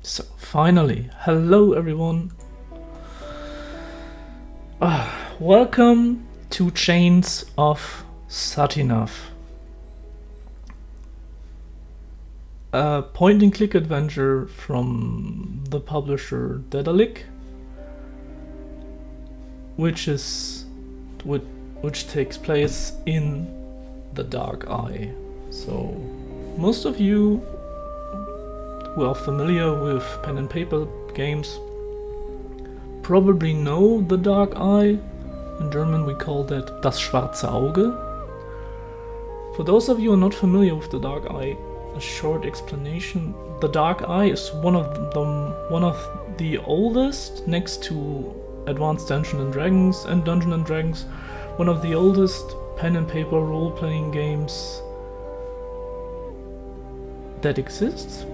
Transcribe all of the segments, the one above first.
So, finally, hello everyone. Welcome to Chains of Satinav, a point and click adventure from the publisher Dedalic, which takes place in the Dark Eye. So, most of you who are familiar with pen and paper games probably know the Dark Eye. In German we call that das schwarze Auge. For those of you who are not familiar with the Dark Eye, a short explanation. The Dark Eye is one of the oldest, next to Advanced Dungeons and Dragons, one of the oldest pen and paper role-playing games that exists.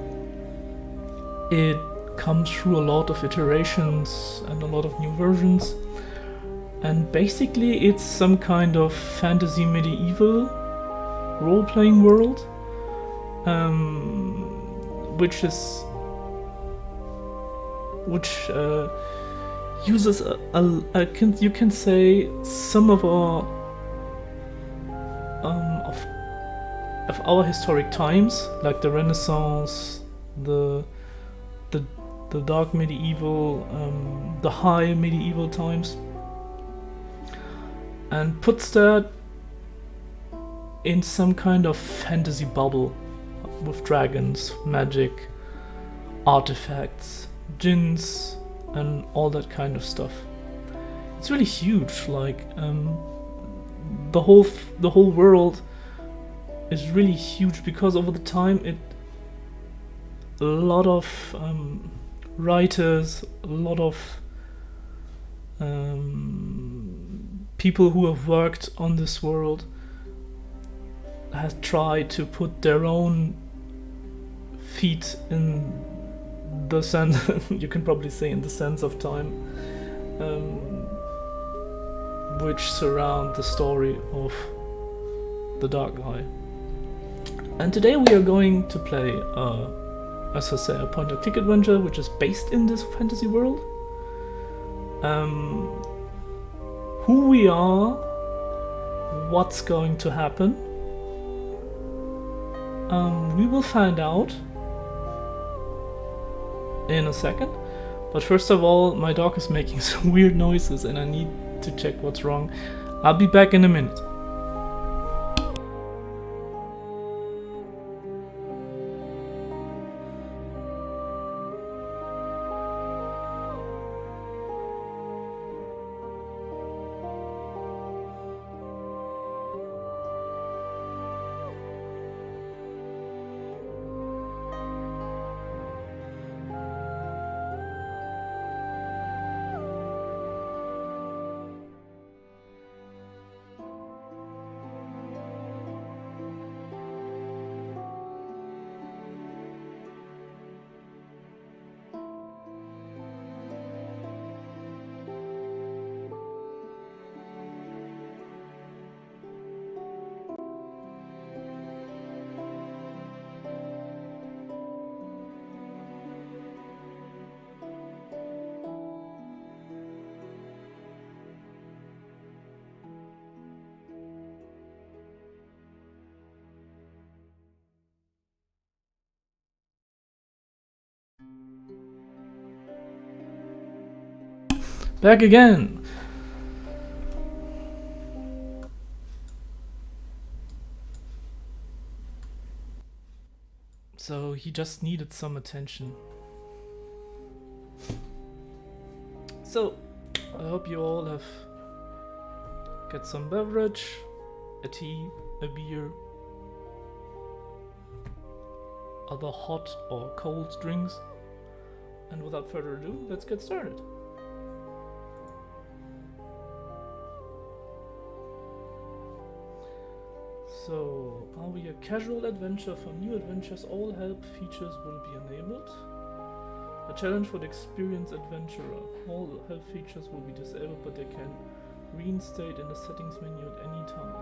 It comes through a lot of iterations and a lot of new versions, and basically it's some kind of fantasy medieval role-playing world, which uses you can say some of our of our historic times, like the Renaissance, the dark medieval, the high medieval times, and puts that in some kind of fantasy bubble with dragons, magic, artifacts, djinns, and all that kind of stuff. It's really huge. Like the whole world is really huge because over the time a lot of writers, a lot of people who have worked on this world has tried to put their own feet in the sense you can probably say in the sense of time, which surround the story of the Dark Eye. And today we are going to play as I say, a point-and-click adventure which is based in this fantasy world. Who we are, what's going to happen, we will find out in a second. But first of all, my dog is making some weird noises and I need to check what's wrong. I'll be back in a minute. Back again. So he just needed some attention. So I hope you all have got some beverage, a tea, a beer, other hot or cold drinks. And without further ado, let's get started. So, are we a casual adventure? For new adventures, all help features will be enabled. A challenge for the experienced adventurer. All help features will be disabled, but they can reinstate in the settings menu at any time.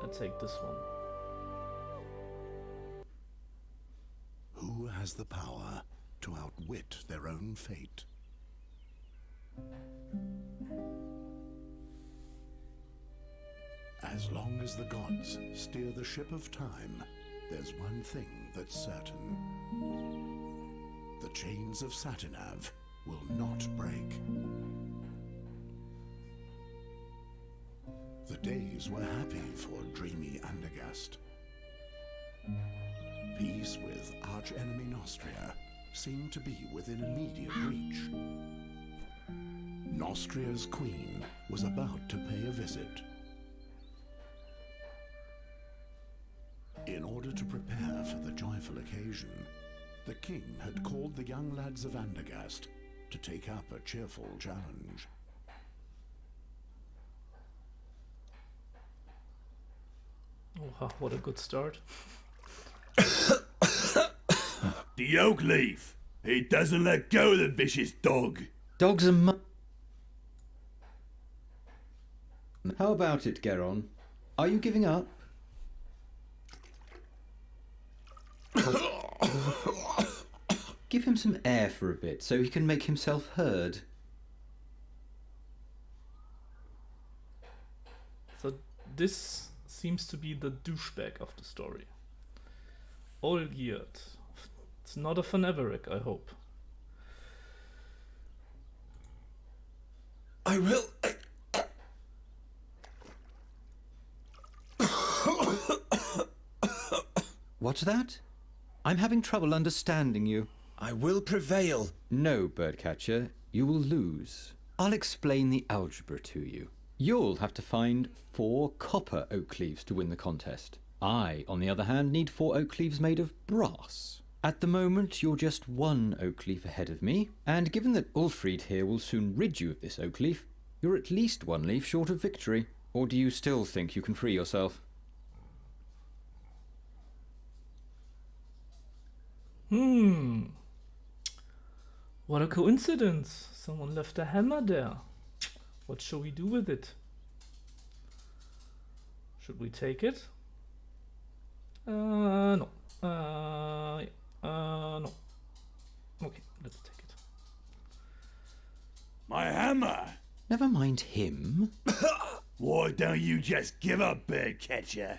take this one. Who has the power to outwit their own fate? As long as the gods steer the ship of time, there's one thing that's certain. The chains of Satinav will not break. The days were happy for dreamy Andergast. Peace with arch-enemy Nostria seemed to be within immediate reach. Nostria's queen was about to pay a visit. In order to prepare for the joyful occasion, the king had called the young lads of Andergast to take up a cheerful challenge. Oh, what a good start. The oak leaf! He doesn't let go of the vicious dog! Dogs are How about it, Geron? Are you giving up? Give him some air for a bit so he can make himself heard. So this seems to be the douchebag of the story. All geared. It's not a Faneveric, I hope. I will... What's that? I'm having trouble understanding you. I will prevail. No, Birdcatcher, you will lose. I'll explain the algebra to you. You'll have to find 4 copper oak leaves to win the contest. I, on the other hand, need 4 oak leaves made of brass. At the moment, you're just 1 oak leaf ahead of me, and given that Ulfried here will soon rid you of this oak leaf, you're at least 1 leaf short of victory. Or do you still think you can free yourself? What a coincidence. Someone left a hammer there. What shall we do with it? Should we take it? No. No. Okay, let's take it. My hammer! Never mind him. Why don't you just give up, Birdcatcher?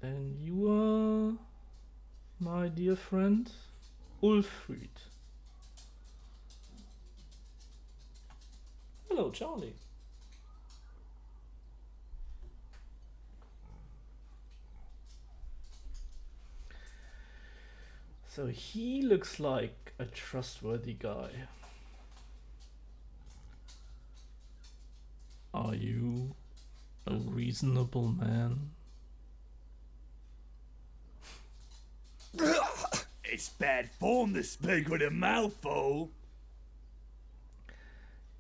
And you are, my dear friend, Ulfried. Hello, Charlie. So he looks like a trustworthy guy. Are you a reasonable man? It's bad form to speak with a mouthful.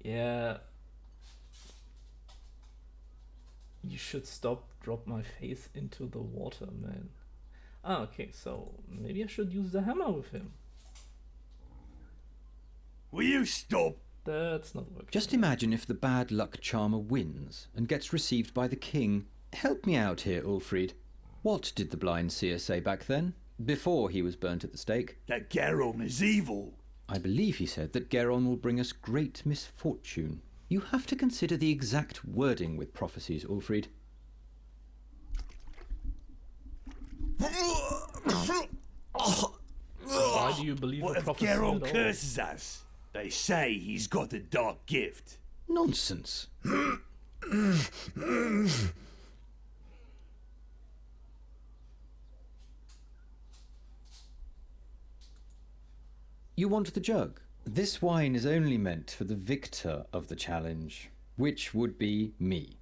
Yeah. You should drop my face into the water, man. Ah, okay, so maybe I should use the hammer with him. Will you stop? That's not working. Just imagine if the bad luck charmer wins and gets received by the king. Help me out here, Ulfried. What did the blind seer say back then, before he was burnt at the stake? That Geron is evil. I believe he said that Geron will bring us great misfortune. You have to consider the exact wording with prophecies, Ulfried. Why do you believe What a if prophecy Geron at all? curses us? They say he's got a dark gift. Nonsense. You want the jug? This wine is only meant for the victor of the challenge, which would be me.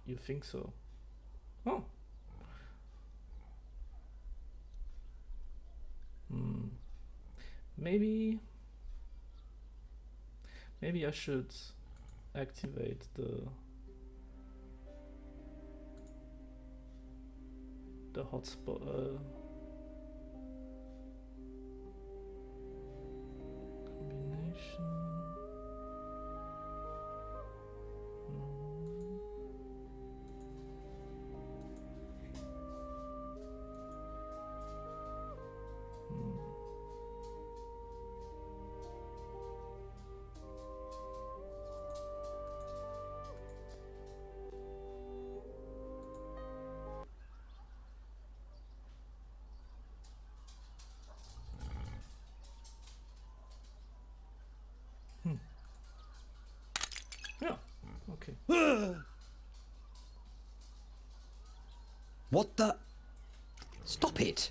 You think so? Oh. Maybe I should activate the hotspot combination. What the? Stop it!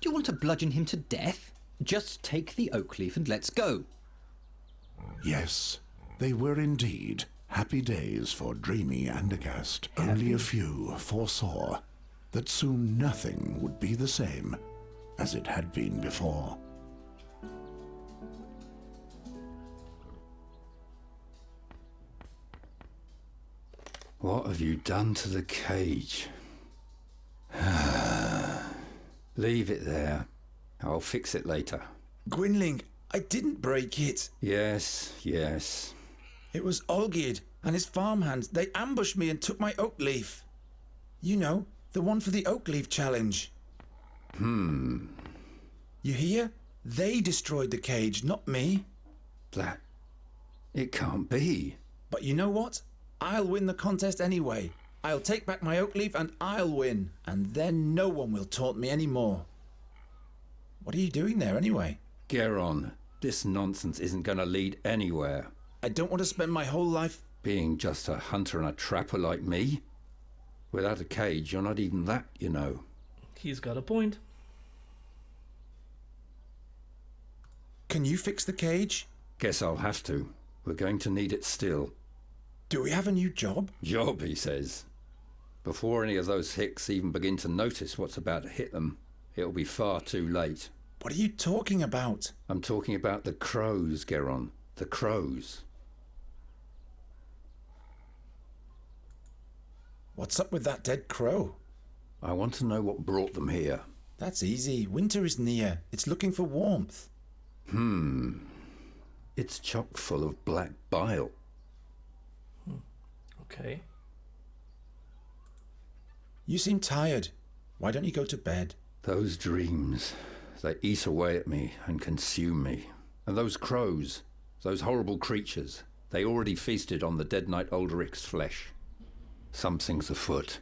Do you want to bludgeon him to death? Just take the oak leaf and let's go. Yes, they were indeed happy days for dreamy Andagast. Only a few foresaw that soon nothing would be the same as it had been before. What have you done to the cage? Leave it there. I'll fix it later. Gwynling, I didn't break it. Yes, yes. It was Olgierd and his farmhands. They ambushed me and took my oak leaf. You know, the one for the oak leaf challenge. You hear? They destroyed the cage, not me. That... it can't be. But you know what? I'll win the contest anyway. I'll take back my oak leaf and I'll win. And then no one will taunt me anymore. What are you doing there anyway? Geron, this nonsense isn't going to lead anywhere. I don't want to spend my whole life... Being just a hunter and a trapper like me? Without a cage, you're not even that, you know. He's got a point. Can you fix the cage? Guess I'll have to. We're going to need it still. Do we have a new job? Job, he says. Before any of those hicks even begin to notice what's about to hit them, it'll be far too late. What are you talking about? I'm talking about the crows, Geron. The crows. What's up with that dead crow? I want to know what brought them here. That's easy. Winter is near. It's looking for warmth. It's chock full of black bile. Okay. You seem tired. Why don't you go to bed? Those dreams, they eat away at me and consume me. And those crows, those horrible creatures, they already feasted on the dead knight Ulderic's flesh. Something's afoot.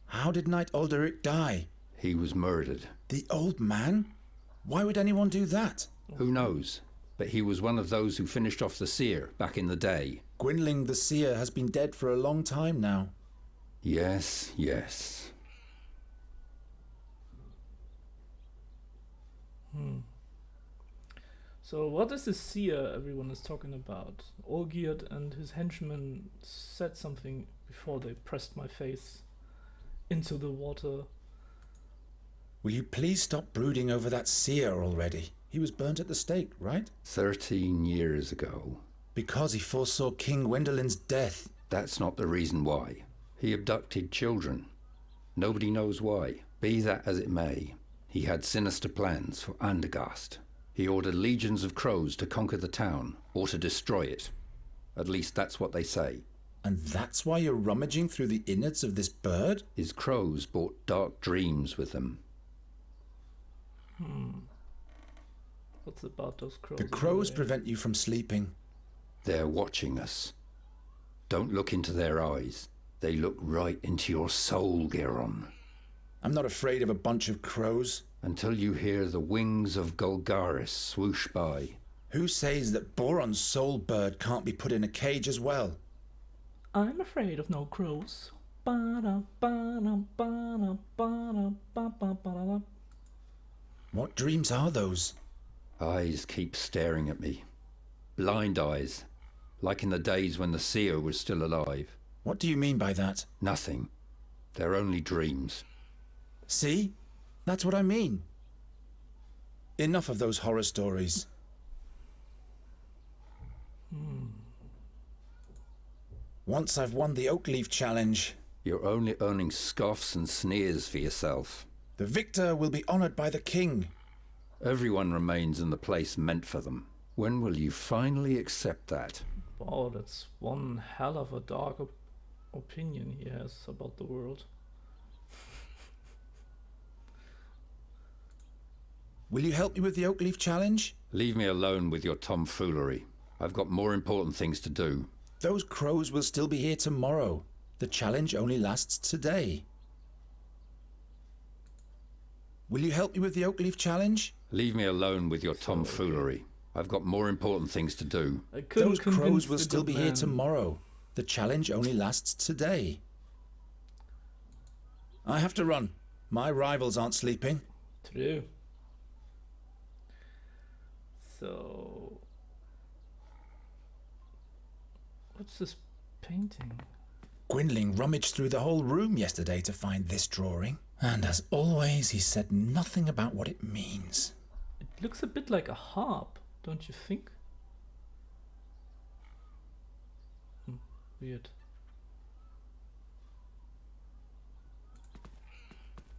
How did Knight Ulderic die? He was murdered. The old man? Why would anyone do that? Who knows? But he was one of those who finished off the seer back in the day. Gwynling the seer has been dead for a long time now. Yes, yes. So what is this seer everyone is talking about? Olgierd and his henchmen said something before they pressed my face into the water. Will you please stop brooding over that seer already? He was burnt at the stake, right? 13 years ago. Because he foresaw King Gwendolen's death. That's not the reason why. He abducted children. Nobody knows why. Be that as it may, he had sinister plans for Andagast. He ordered legions of crows to conquer the town, or to destroy it. At least that's what they say. And that's why you're rummaging through the innards of this bird? His crows brought dark dreams with them. What's about those crows? The crows anyway? prevent you from sleeping. They're watching us. Don't look into their eyes. They look right into your soul, Geron. I'm not afraid of a bunch of crows. Until you hear the wings of Golgaris swoosh by. Who says that Boron's soul bird can't be put in a cage as well? I'm afraid of no crows. Ba-da, ba-da, ba-da, ba-da, ba-ba, ba-da. What dreams are those? Eyes keep staring at me. Blind eyes. Like in the days when the seer was still alive. What do you mean by that? Nothing. They're only dreams. See? That's what I mean. Enough of those horror stories. Once I've won the Oak Leaf Challenge, You're only earning scoffs and sneers for yourself. the victor will be honored by the king. Everyone remains in the place meant for them. When will you finally accept that? Wow, that's one hell of a dark opinion he has about the world. Will you help me with the Oak Leaf Challenge? Leave me alone with your tomfoolery. I've got more important things to do. Those crows will still be here tomorrow. The challenge only lasts today. Will you help me with the Oak Leaf Challenge? Leave me alone with your tomfoolery. I've got more important things to do. I couldn't Those convince crows will the still good be here man. tomorrow. The challenge only lasts today. I have to run. My rivals aren't sleeping. True. So, what's this painting? Gwynling rummaged through the whole room yesterday to find this drawing. And as always, he said nothing about what it means. It looks a bit like a harp, don't you think? Weird.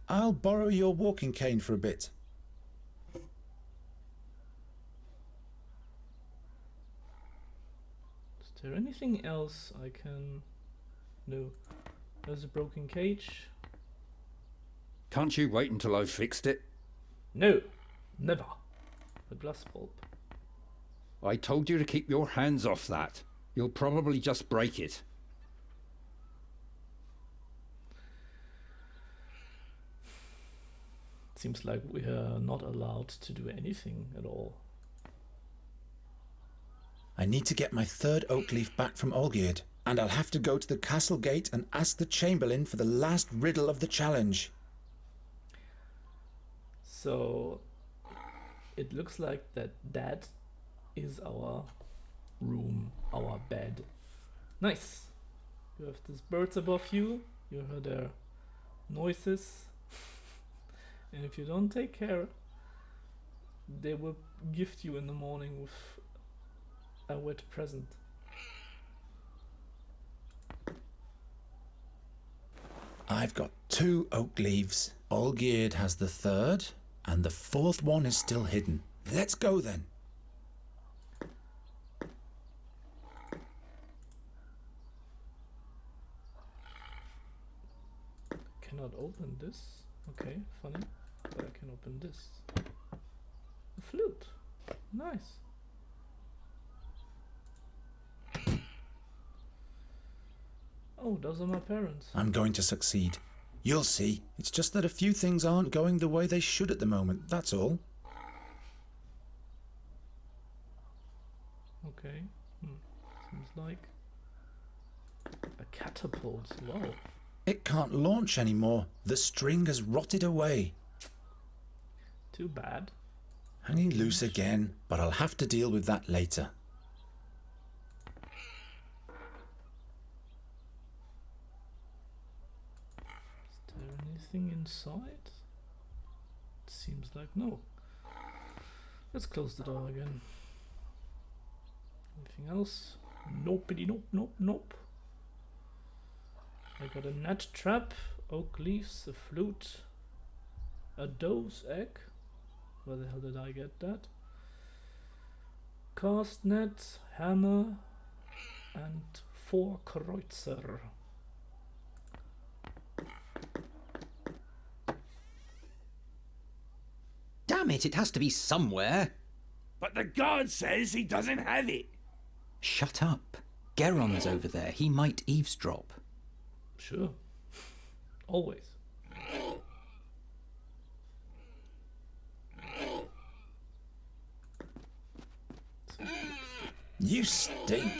I'll borrow your walking cane for a bit. Is there anything else I can... No. There's a broken cage. Can't you wait until I've fixed it? No, never. A glass bulb. I told you to keep your hands off that. You'll probably just break it. Seems like we are not allowed to do anything at all. I need to get my third oak leaf back from Olgierd, and I'll have to go to the castle gate and ask the chamberlain for the last riddle of the challenge. So it looks like that is our room, our bed. Nice. You have these birds above you. You hear their noises. And if you don't take care, they will gift you in the morning with a wet present. I've got 2 oak leaves. Olgierd has the third, and the fourth one is still hidden. Let's go then. Cannot open this. Okay, funny. But I can open this. A flute. Nice. Oh, those are my parents. I'm going to succeed. You'll see. It's just that a few things aren't going the way they should at the moment, that's all. Okay. Seems like a catapult. Wow. It can't launch anymore. The string has rotted away. Too bad. Hanging loose again, but I'll have to deal with that later. Is there anything inside? It seems like no. Let's close the door again. Anything else? Nopey, nope, nope, nope. I got a net trap, oak leaves, a flute, a doe's egg. Where the hell did I get that? Cast net, hammer, and 4 kreuzer. Damn it, it has to be somewhere. But the guard says he doesn't have it. Shut up. Geron's over there. He might eavesdrop. Sure. Always. You stink.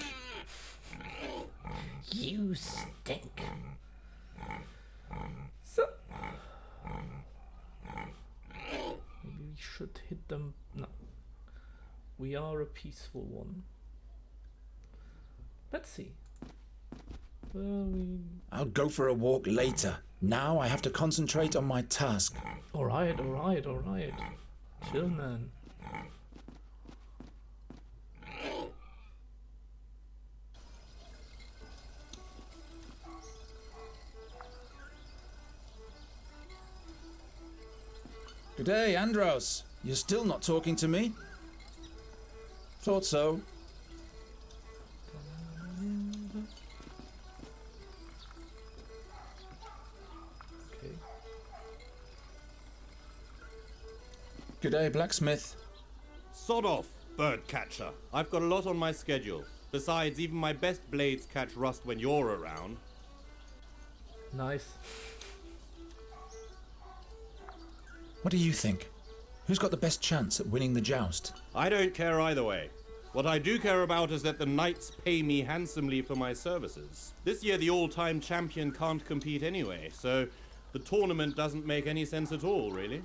You stink. So maybe we should hit them. No. We are a peaceful one. Let's see. I'll go for a walk later. Now I have to concentrate on my task. Alright. Chill, man. Good day, Andros. You're still not talking to me? Thought so. Okay. Good day, blacksmith. Sod off, bird catcher. I've got a lot on my schedule. Besides, even my best blades catch rust when you're around. Nice. What do you think? Who's got the best chance at winning the joust? I don't care either way. What I do care about is that the knights pay me handsomely for my services. This year the all-time champion can't compete anyway, so the tournament doesn't make any sense at all, really.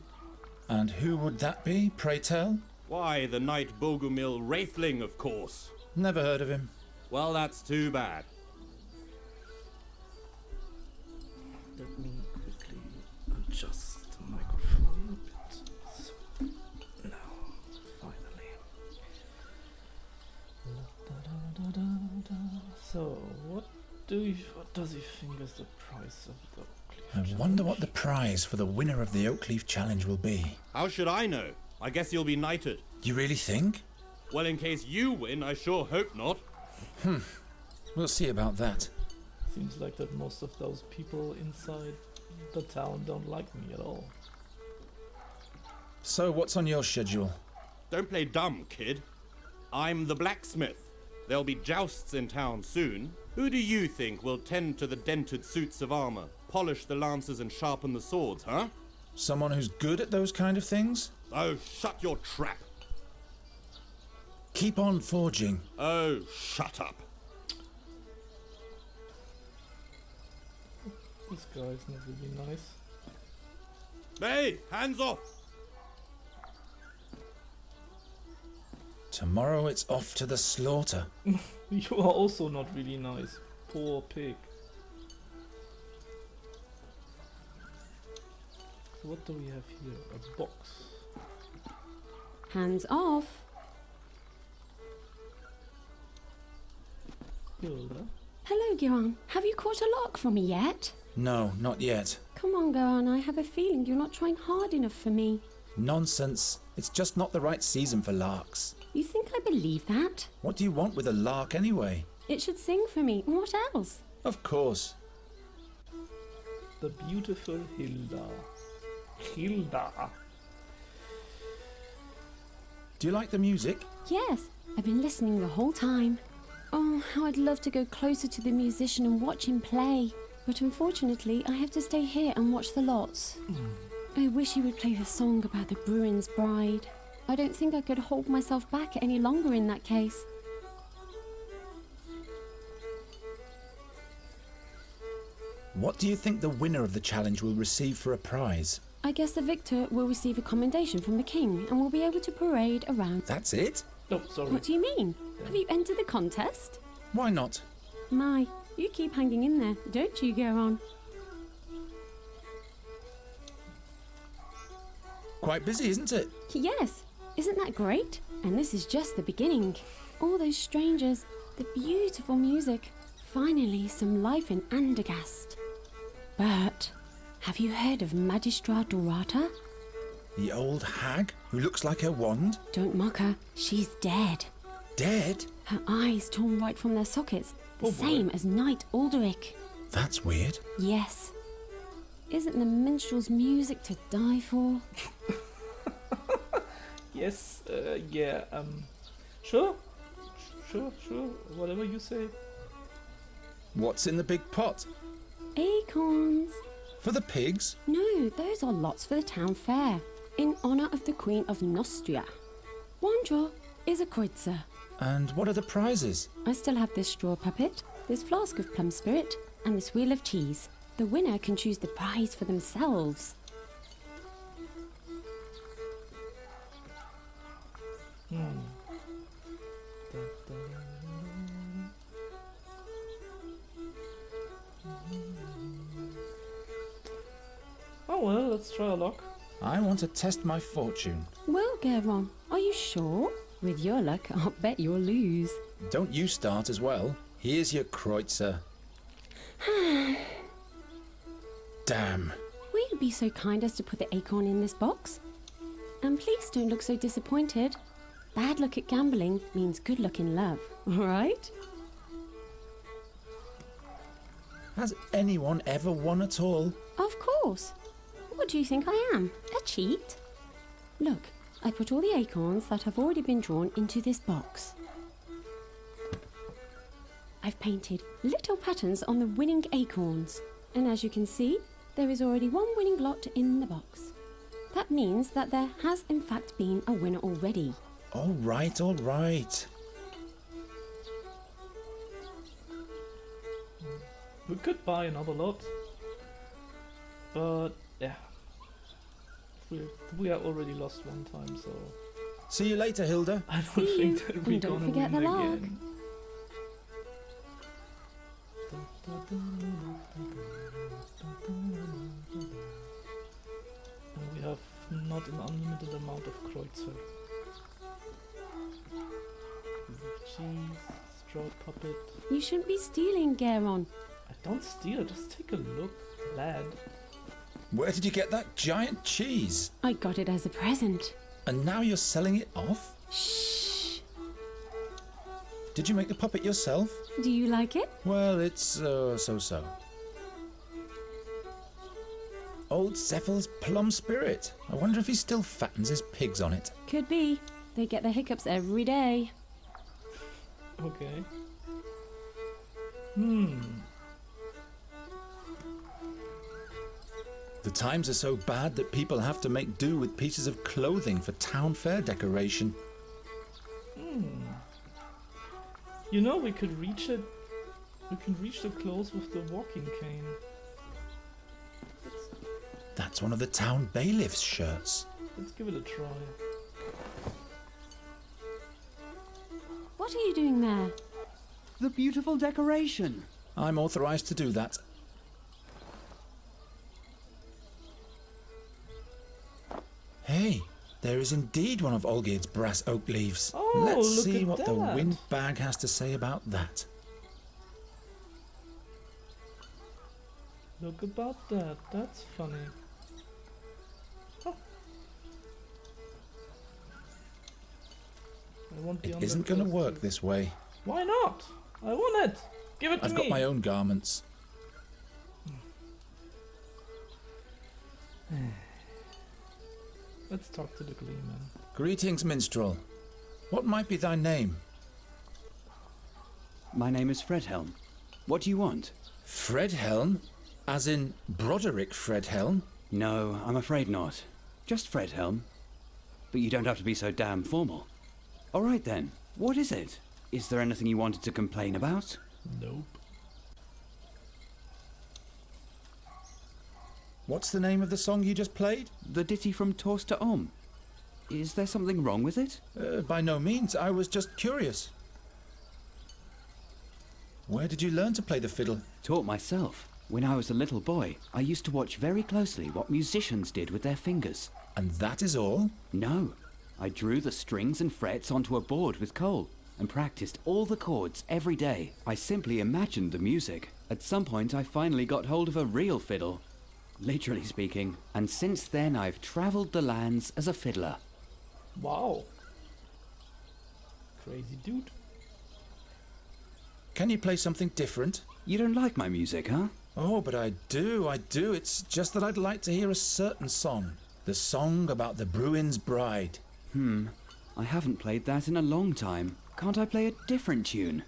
And who would that be, pray tell? Why, the knight Bogumil Wraithling, of course. Never heard of him. Well, that's too bad. Let me quickly adjust the microphone a bit. So, now, finally. So, what does he think is the price of the Oakleaf I wonder what the prize for the winner of the Oakleaf Challenge will be. How should I know? I guess you'll be knighted. You really think? Well, in case you win, I sure hope not. We'll see about that. Seems like that most of those people inside the town don't like me at all. So, what's on your schedule? Don't play dumb, kid. I'm the blacksmith. There'll be jousts in town soon. Who do you think will tend to the dented suits of armor, polish the lances and sharpen the swords, huh? Someone who's good at those kind of things? Oh, shut your trap. Keep on forging. Oh, shut up. This guy's not really nice. Hey, hands off! Tomorrow it's off to the slaughter. You are also not really nice. Poor pig. So what do we have here? A box. Hands off. Hilda. Hello, Giron. Have you caught a lark for me yet? No, not yet. Come on, Giron. I have a feeling you're not trying hard enough for me. Nonsense. It's just not the right season for larks. You think I believe that? What do you want with a lark anyway? It should sing for me. What else? Of course. The beautiful Hilda. Hilda. Do you like the music? Yes, I've been listening the whole time. Oh, how I'd love to go closer to the musician and watch him play. But unfortunately, I have to stay here and watch the lots. I wish he would play a song about the Bruin's bride. I don't think I could hold myself back any longer in that case. What do you think the winner of the challenge will receive for a prize? I guess the victor will receive a commendation from the king and will be able to parade around. That's it? Oh, sorry. What do you mean? Have you entered the contest? Why not? My, you keep hanging in there, don't you, Garon? Quite busy, isn't it? Yes, isn't that great? And this is just the beginning. All those strangers, the beautiful music, finally some life in Andergast. But have you heard of Magistra Dorata? The old hag who looks like her wand? Don't mock her, she's dead. Dead? Her eyes torn right from their sockets, the same as Knight Alderic. That's weird. Yes. Isn't the minstrel's music to die for? Yes, yeah, sure, sure, whatever you say. What's in the big pot? Acorns. For the pigs? No, those are lots for the town fair, in honour of the Queen of Nostria. One draw is a kreutzer. And what are the prizes? I still have this straw puppet, this flask of plum spirit, and this wheel of cheese. The winner can choose the prize for themselves. Oh well, let's try a lock. I want to test my fortune. Well, Garon, are you sure? With your luck, I'll bet you'll lose. Don't you start as well. Here's your kreutzer. Damn. Will you be so kind as to put the acorn in this box? And please don't look so disappointed. Bad luck at gambling means good luck in love, all right? Has anyone ever won at all? Of course. What do you think I am? A cheat? Look, I put all the acorns that have already been drawn into this box. I've painted little patterns on the winning acorns. And as you can see, there is already one winning lot in the box. That means that there has in fact been a winner already. All right, all right. We could buy another lot, but yeah, we are already lost one time, so See you later, Hilda. I don't See think you, that and we're don't gonna forget win the log. again. And we have not an unlimited amount of Kreuzer. Cheese, straw puppet. You shouldn't be stealing, Garon. I don't steal, just take a look, lad. Where did you get that giant cheese? I got it as a present. And now you're selling it off? Shh. Did you make the puppet yourself? Do you like it? Well, it's so-so. Old Cephal's plum spirit. I wonder if he still fattens his pigs on it. Could be. They get the hiccups every day. Okay. The times are so bad that people have to make do with pieces of clothing for town fair decoration. You know, we could reach it. We can reach the clothes with the walking cane. That's one of the town bailiff's shirts. Let's give it a try. What are you doing there? The beautiful decoration. I'm authorized to do that. Hey, there is indeed one of Olgierd's brass oak leaves. Oh, Let's look see at what the that. wind bag has to say about that. Look about that. That's funny. Huh. I won't be on It the isn't going to clothes work too. this way. Why not? I want it. Give it to I've me. got my own garments. Let's talk to the gleeman. Greetings, minstrel. What might be thy name? My name is Fredhelm. What do you want? Fredhelm? As in Broderick Fredhelm? No, I'm afraid not. Just Fredhelm. But you don't have to be so damn formal. All right then, what is it? Is there anything you wanted to complain about? Nope. What's the name of the song you just played? The ditty from Torster Om. Is there something wrong with it? By no means. I was just curious. Where did you learn to play the fiddle? Taught myself. When I was a little boy, I used to watch very closely what musicians did with their fingers. And that is all? No. I drew the strings and frets onto a board with coal and practiced all the chords every day. I simply imagined the music. At some point, I finally got hold of a real fiddle. Literally speaking. And since then, I've travelled the lands as a fiddler. Wow. Crazy dude. Can you play something different? You don't like my music, huh? Oh, but I do. It's just that I'd like to hear a certain song. The song about the Bruin's bride. I haven't played that in a long time. Can't I play a different tune?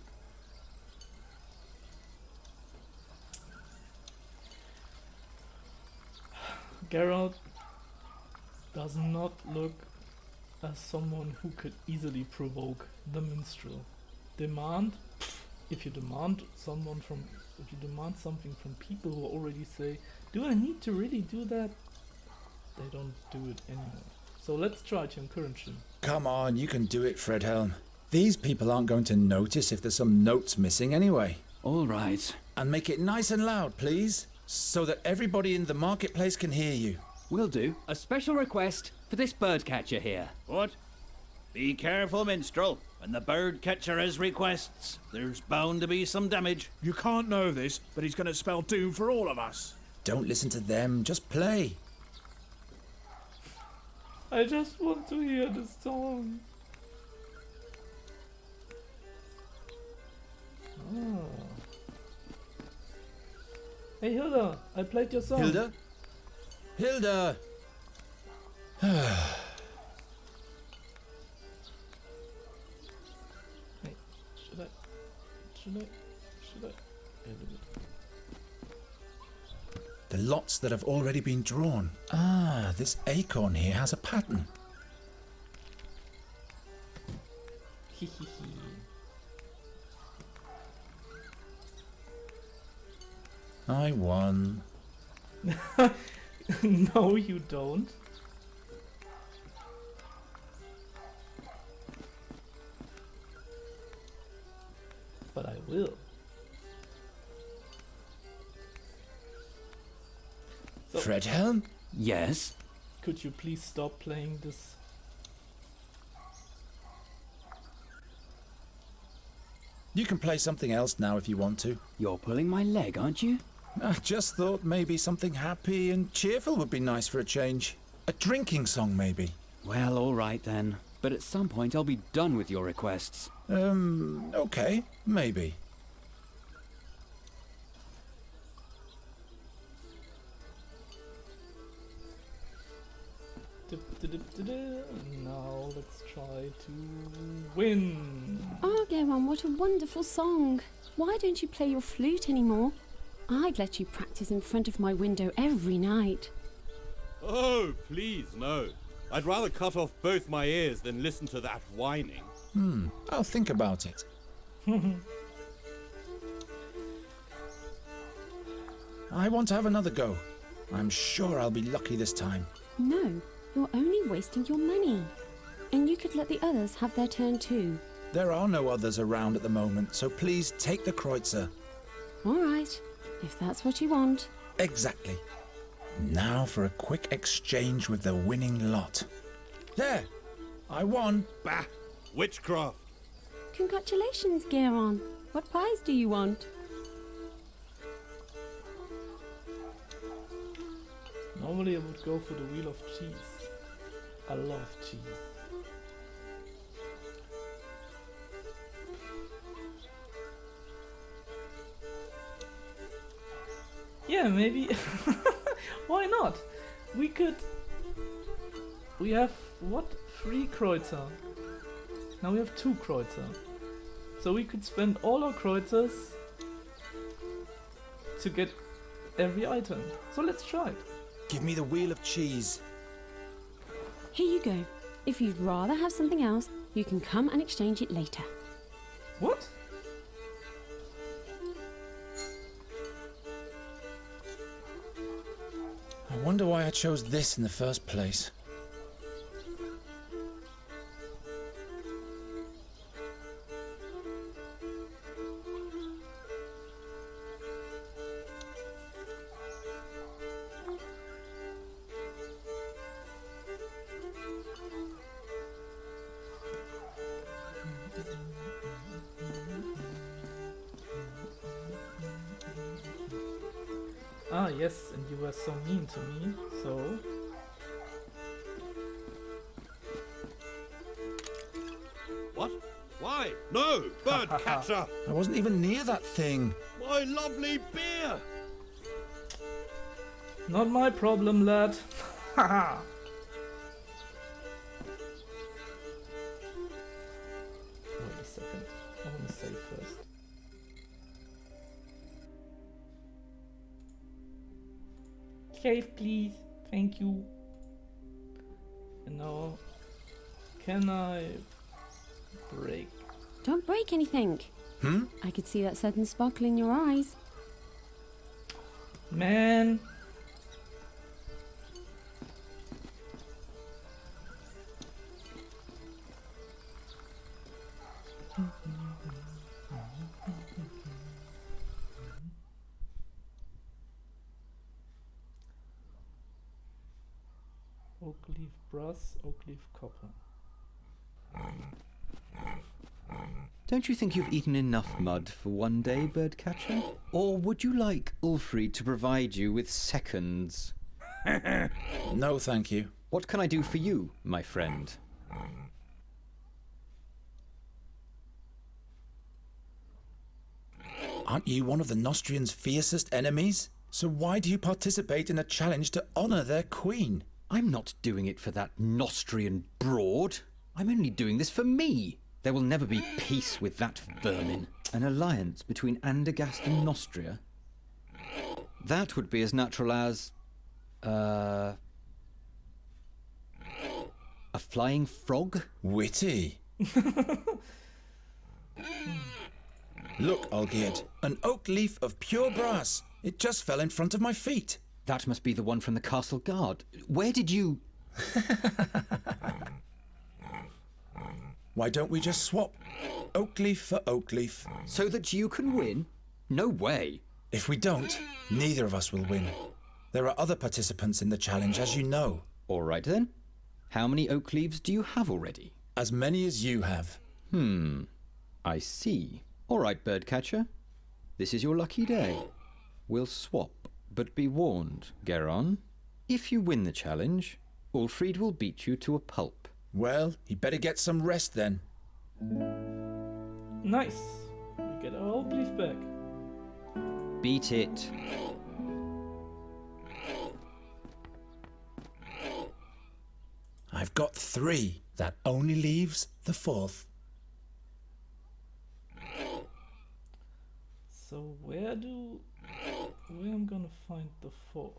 Geralt does not look as someone who could easily provoke the minstrel. Demand, if you demand something from people who already say, do I need to really do that? They don't do it anymore. So let's try to encourage him. Come on, you can do it, Fredhelm. These people aren't going to notice if there's some notes missing anyway. All right. And make it nice and loud, please, so that everybody in the marketplace can hear you. Will do. A special request for this birdcatcher here. What? Be careful, minstrel. When the bird catcher has requests, there's bound to be some damage. You can't know this, but he's going to spell doom for all of us. Don't listen to them, just play. I just want to hear the song. Ah. Hey Hilda, I played your song. Hilda? Hilda! Hey, should I? A little bit. The lots that have already been drawn. Ah, this acorn here has a pattern. I won. No, you don't. But I will. So, Fredhelm? Yes? could you please stop playing this? You can play something else now if you want to. You're pulling my leg, aren't you? I just thought maybe something happy and cheerful would be nice for a change. A drinking song, maybe. Well, all right then. But at some point I'll be done with your requests. Okay, maybe. Now let's try to win. Oh, Geron, what a wonderful song. Why don't you play your flute anymore? I'd let you practice in front of my window every night. Oh, please, no. I'd rather cut off both my ears than listen to that whining. I'll think about it. I want to have another go. I'm sure I'll be lucky this time. No, you're only wasting your money. And you could let the others have their turn too. There are no others around at the moment, so please take the Kreutzer. All right, if that's what you want. Exactly. Now for a quick exchange with the winning lot. There! I won! Bah! Witchcraft! Congratulations, Geron. What prize do you want? Normally I would go for the wheel of cheese. I love cheese. Yeah, maybe. Why not? We have, what? 3 Kreutzer. Now we have 2 Kreutzer. So we could spend all our Kreutzers to get every item. So let's try it. Give me the wheel of cheese. Here you go. If you'd rather have something else, you can come and exchange it later. What? I wonder why I chose this in the first place. Ah, yes, and you were so mean to me, so... What? Why? No! Bird catcher! I wasn't even near that thing. My lovely beer! Not my problem, lad. Haha. Wait a second. I want to save first. Save, please. Thank you. And now, can I break? Don't break anything. I could see that sudden sparkle in your eyes. Man. Oak leaf brass, oak leaf copper. Don't you think you've eaten enough mud for one day, birdcatcher? Or would you like Ulfried to provide you with seconds? No, thank you. What can I do for you, my friend? Aren't you one of the Nostrians' fiercest enemies? So why do you participate in a challenge to honor their queen? I'm not doing it for that Nostrian broad. I'm only doing this for me. There will never be peace with that vermin. An alliance between Andergast and Nostria? That would be as natural as... a flying frog? Witty. Look, Olgierd, an oak leaf of pure brass. It just fell in front of my feet. That must be the one from the castle guard. Where did you... Why don't we just swap? Oak leaf for oak leaf. So that you can win? No way. If we don't, neither of us will win. There are other participants in the challenge, as you know. All right then. How many oak leaves do you have already? As many as you have. I see. All right, Birdcatcher. This is your lucky day. We'll swap, but be warned, Geron. If you win the challenge, Ulfried will beat you to a pulp. Well, he'd better get some rest then. Nice. We get our old leaf back. Beat it. I've got 3. That only leaves the 4th. So where I'm gonna find the 4th?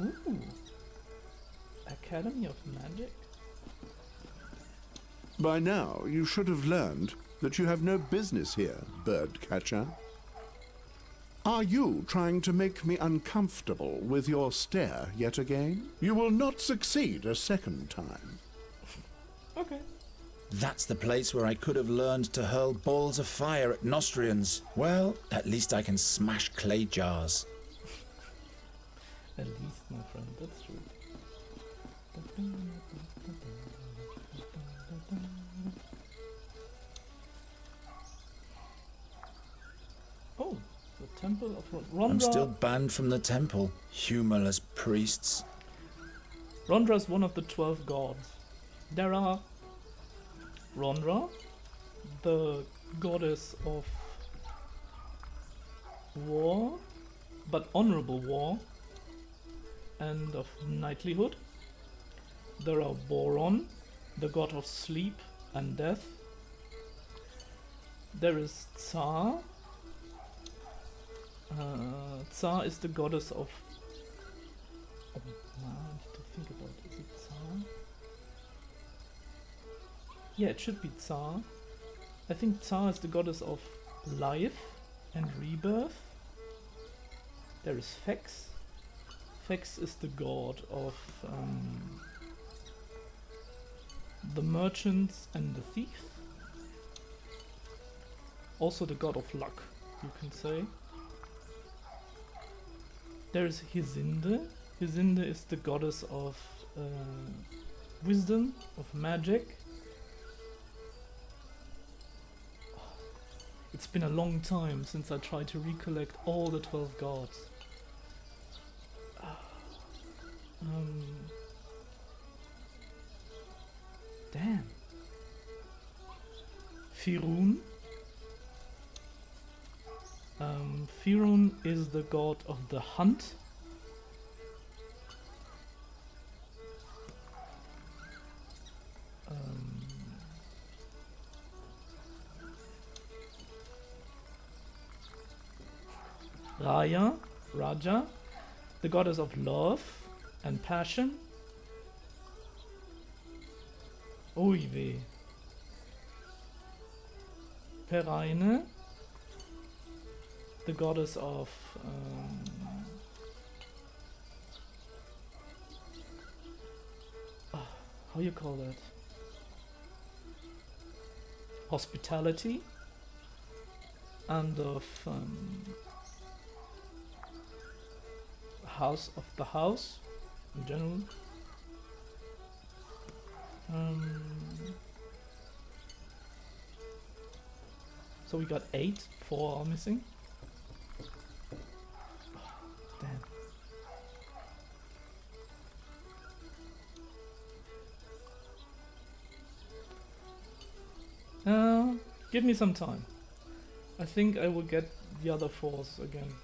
Ooh, Academy of Magic? By now, you should have learned that you have no business here, Birdcatcher. Are you trying to make me uncomfortable with your stare yet again? You will not succeed a second time. Okay. That's the place where I could have learned to hurl balls of fire at Nostrians. Well, at least I can smash clay jars. At least, my friend, that's true. Oh, the Temple of Rondra. I'm still banned from the temple. Humorless priests. Rondra is one of the 12 gods. There are Rondra, the goddess of war, but honorable war, and of knightlyhood. There are Boron, the god of sleep and death. There is Tsar. Tsar is the goddess of... Oh, I need to think about it. Is it Tsar? Yeah, it should be Tsar. I think Tsar is the goddess of life and rebirth. There is Fex. Fex is the god of the merchants and the thief. Also the god of luck, you can say. There is Hizinde. Hizinde is the goddess of wisdom, of magic. It's been a long time since I tried to recollect all the 12 gods. Damn. Firun. Firun is the god of the hunt. Raja, the goddess of love and passion. Ui weh. Pereine, the goddess of how you call that? Hospitality, and of house of the house in general. So we got 8, 4 are missing. Damn. Give me some time. I think I will get the other 4s again.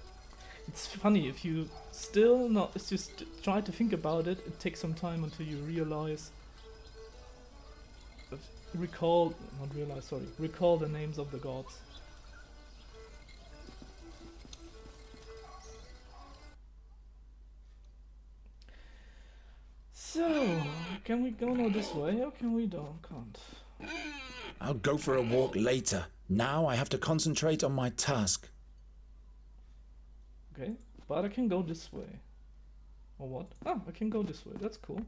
It's funny, if you still not, if you try to think about it, it takes some time until you realize, recall the names of the gods. So, can we go now this way, or can we can't? I'll go for a walk later. Now I have to concentrate on my task. Okay, but I can go this way. Or what? Ah, I can go this way, that's cool.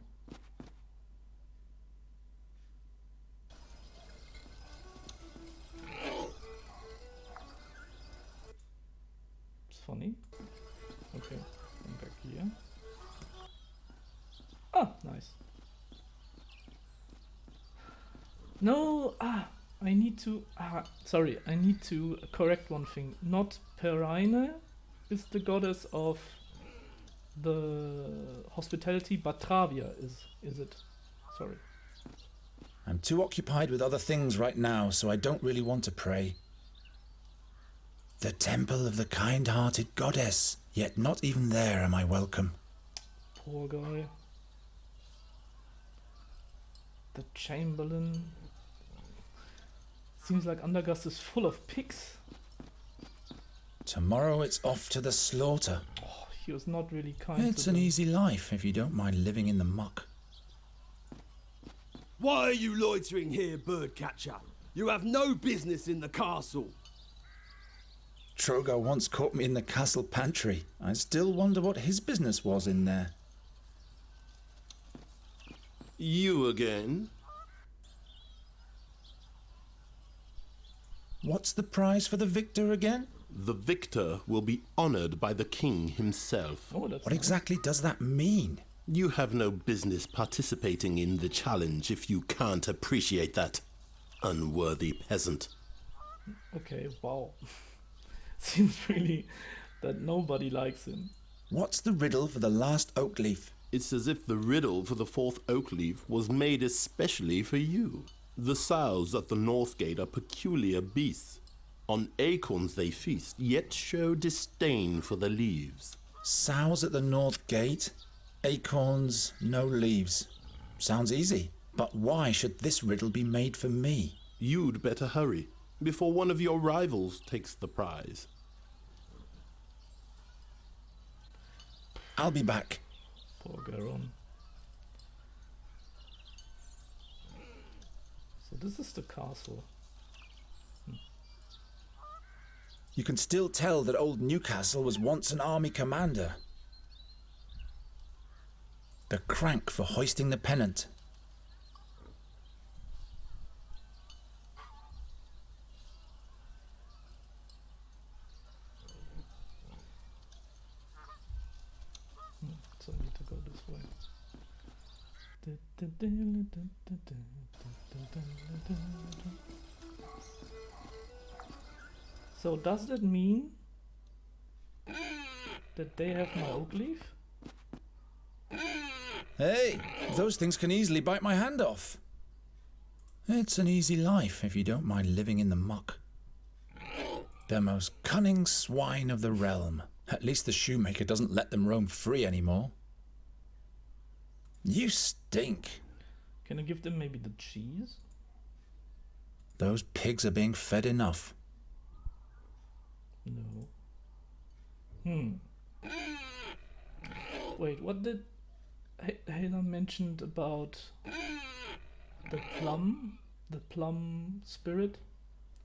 It's funny. Okay, I'm back here. Ah, nice. No, I need to correct one thing. Not Perine is the goddess of the hospitality, but Travia is it? Sorry. I'm too occupied with other things right now, so I don't really want to pray. The temple of the kind-hearted goddess, yet not even there am I welcome. Poor guy. The Chamberlain. Seems like Undergust is full of pigs. Tomorrow it's off to the slaughter. Oh, he was not really kind. It's an easy life if you don't mind living in the muck. Why are you loitering here, birdcatcher? You have no business in the castle. Trogo once caught me in the castle pantry. I still wonder what his business was in there. You again? What's the prize for the victor again? The victor will be honored by the king himself. Oh, that's What exactly does that mean? You have no business participating in the challenge if you can't appreciate that, unworthy peasant. Okay, wow. Seems really that nobody likes him. What's the riddle for the last oak leaf? It's as if the riddle for the 4th oak leaf was made especially for you. The sows at the north gate are peculiar beasts. On acorns they feast, yet show disdain for the leaves. Sows at the north gate, acorns, no leaves. Sounds easy, but why should this riddle be made for me? You'd better hurry, before one of your rivals takes the prize. I'll be back. Poor Garon. So this is the castle. You can still tell that old Newcastle was once an army commander. The crank for hoisting the pennant. So I need to go this way. So does that mean that they have my oak leaf? Hey, those things can easily bite my hand off. It's an easy life if you don't mind living in the muck. The most cunning swine of the realm. At least the shoemaker doesn't let them roam free anymore. You stink. Can I give them maybe the cheese? Those pigs are being fed enough. No. Wait, what did Hela mentioned about the plum spirit,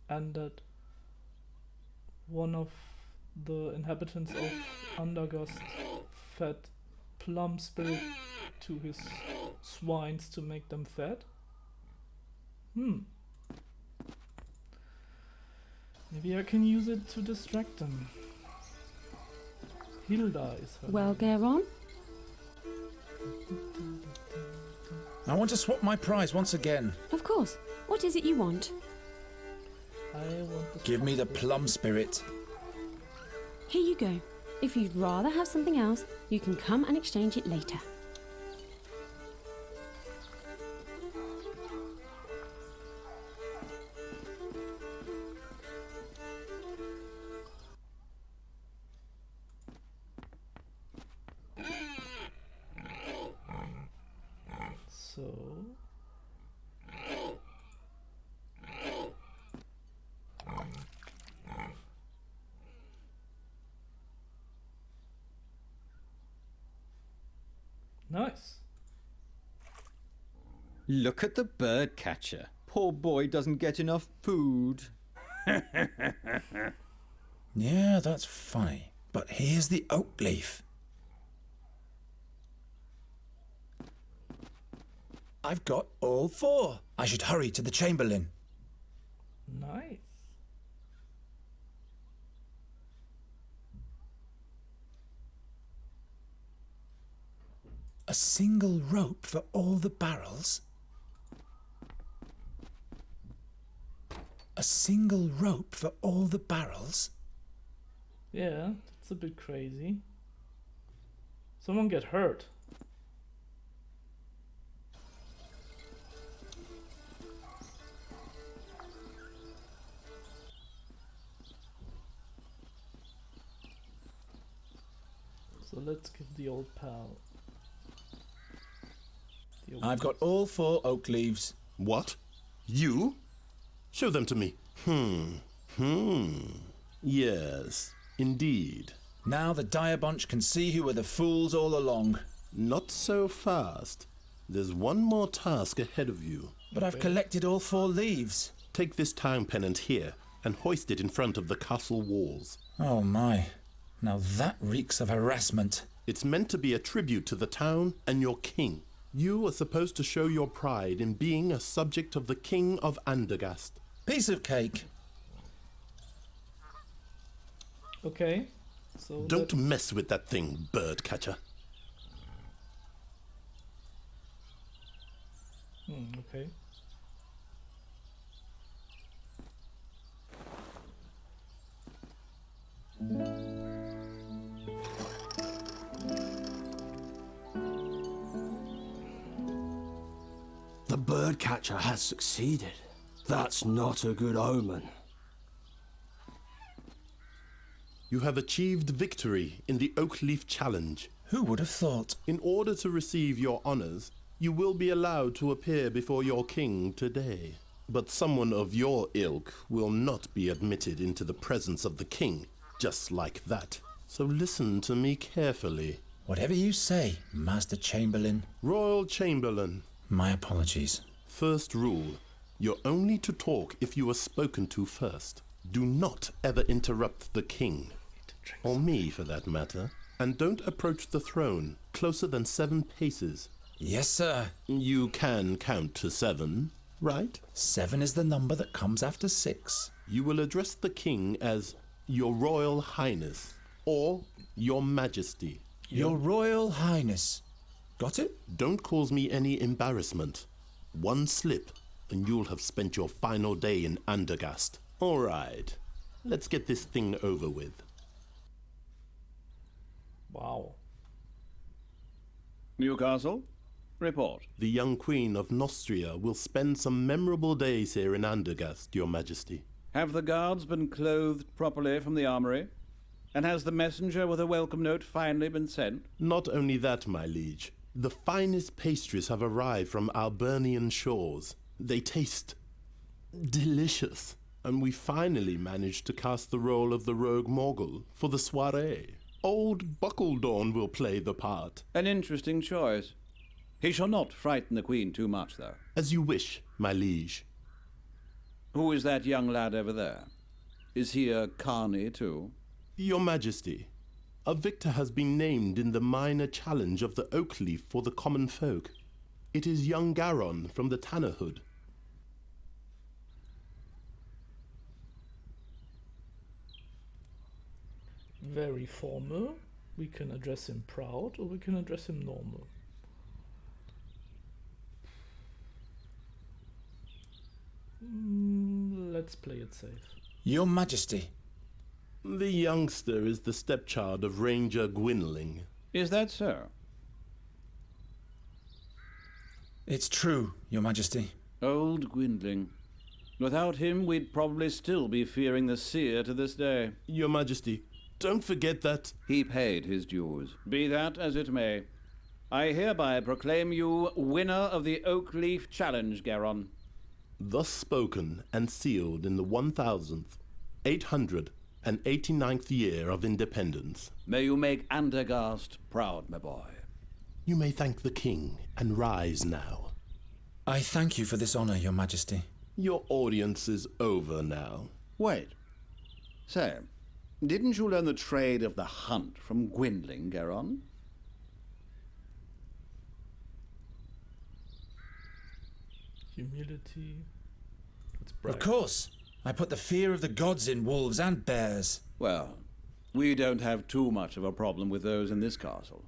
and that one of the inhabitants of Undergust fed plum spirit to his swines to make them fat? Maybe I can use it to distract them. Hilda is her Well, name. Garon? I want to swap my prize once again. Of course. What is it you want? I want the Give me the plum spirit. Here you go. If you'd rather have something else, you can come and exchange it later. So... Nice. Look at the bird catcher. Poor boy doesn't get enough food. Yeah, that's funny. But here's the oak leaf. I've got all 4. I should hurry to the Chamberlain. Nice. A single rope for all the barrels? A single rope for all the barrels? Yeah, that's a bit crazy. Someone get hurt. So let's give the old pal. I've got all 4 oak leaves. What? You? Show them to me. Yes, indeed. Now the dire bunch can see who were the fools all along. Not so fast. There's one more task ahead of you. But I've collected all 4 leaves. Take this town pennant here and hoist it in front of the castle walls. Oh my. Now that reeks of harassment. It's meant to be a tribute to the town and your king. You are supposed to show your pride in being a subject of the King of Andergast. Piece of cake. Okay. So Don't mess with that thing, bird catcher. Okay. The bird catcher has succeeded. That's not a good omen. You have achieved victory in the Oakleaf Challenge. Who would have thought? In order to receive your honors, you will be allowed to appear before your king today. But someone of your ilk will not be admitted into the presence of the king, just like that. So listen to me carefully. Whatever you say, Master Chamberlain. Royal Chamberlain. My apologies. First rule, you're only to talk if you are spoken to first. Do not ever interrupt the king, or me for that matter, and don't approach the throne closer than 7 paces. Yes, sir. You can count to 7, right? 7 is the number that comes after 6. You will address the king as Your Royal Highness, or Your Majesty. Your Royal Highness. Got it? Don't cause me any embarrassment. One slip, and you'll have spent your final day in Andergast. All right, let's get this thing over with. Wow. Newcastle, report. The young Queen of Nostria will spend some memorable days here in Andergast, Your Majesty. Have the guards been clothed properly from the armory? And has the messenger with a welcome note finally been sent? Not only that, my liege. The finest pastries have arrived from Albernian shores. They taste delicious. And we finally managed to cast the role of the rogue Morgul for the soiree. Old Buckledorn will play the part. An interesting choice. He shall not frighten the Queen too much, though. As you wish, my liege. Who is that young lad over there? Is he a carny, too? Your Majesty, a victor has been named in the minor challenge of the Oakleaf for the common folk. It is young Garon from the Tannerhood. Very formal. We can address him proud, or we can address him normal. Let's play it safe. Your Majesty. The youngster is the stepchild of Ranger Gwynling. Is that so? It's true, Your Majesty. Old Gwynling. Without him, we'd probably still be fearing the seer to this day. Your Majesty, don't forget that... He paid his dues. Be that as it may. I hereby proclaim you winner of the Oak Leaf Challenge, Garon. Thus spoken and sealed in the 1889th year of independence. May you make Andergast proud, my boy. You may thank the king and rise now. I thank you for this honor, Your Majesty. Your audience is over now. Wait. Say, didn't you learn the trade of the hunt from Gwendling, Garon? Humility. It's Of bright. course. I put the fear of the gods in wolves and bears. Well, we don't have too much of a problem with those in this castle.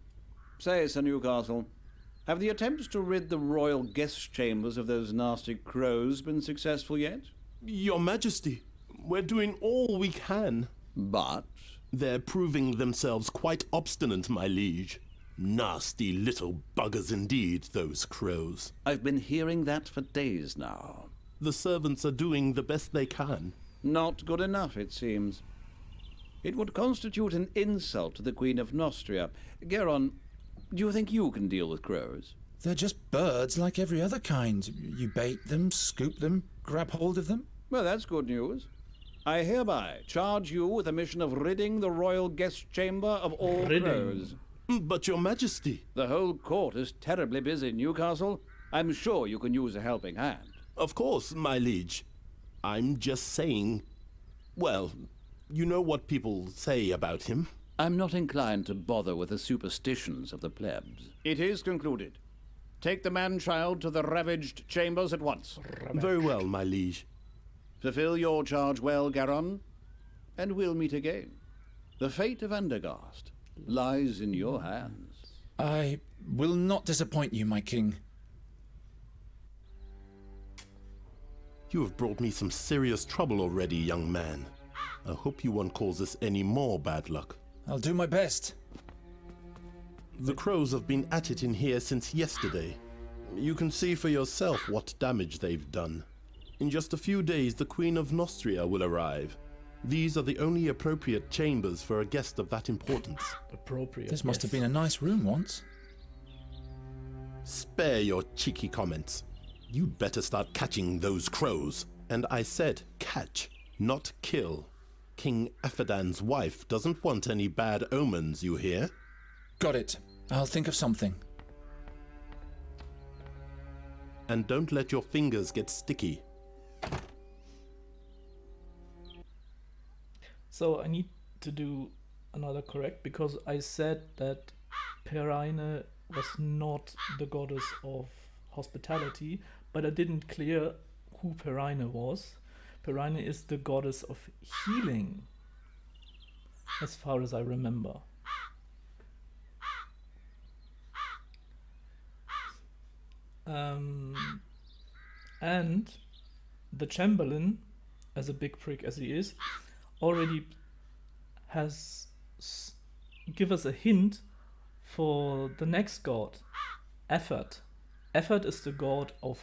Say, Sir Newcastle, have the attempts to rid the royal guest chambers of those nasty crows been successful yet? Your Majesty, we're doing all we can. But? They're proving themselves quite obstinate, my liege. Nasty little buggers indeed, those crows. I've been hearing that for days now. The servants are doing the best they can. Not good enough, it seems. It would constitute an insult to the Queen of Nostria. Garon, do you think you can deal with crows? They're just birds like every other kind. You bait them, scoop them, grab hold of them. Well, that's good news. I hereby charge you with the mission of ridding the royal guest chamber of all crows. But your Majesty... The whole court is terribly busy, Newcastle. I'm sure you can use a helping hand. Of course, my liege. I'm just saying... Well, you know what people say about him. I'm not inclined to bother with the superstitions of the plebs. It is concluded. Take the man-child to the ravaged chambers at once. Very well, my liege. Fulfill your charge well, Garon, and we'll meet again. The fate of Andergast lies in your hands. I will not disappoint you, my king. You have brought me some serious trouble already, young man. I hope you won't cause us any more bad luck. I'll do my best. The crows have been at it in here since yesterday. You can see for yourself what damage they've done. In just a few days, the Queen of Nostria will arrive. These are the only appropriate chambers for a guest of that importance. Appropriate. This must have been a nice room once. Spare your cheeky comments. You'd better start catching those crows. And I said catch, not kill. King Aphedan's wife doesn't want any bad omens, you hear? Got it. I'll think of something. And don't let your fingers get sticky. So I need to do another correct because I said that Perine was not the goddess of hospitality, but I didn't clear who Perine was. Perine is the goddess of healing, as far as I remember. And the Chamberlain, as a big prick as he is, already has give us a hint for the next god, Effort. Effort is the god of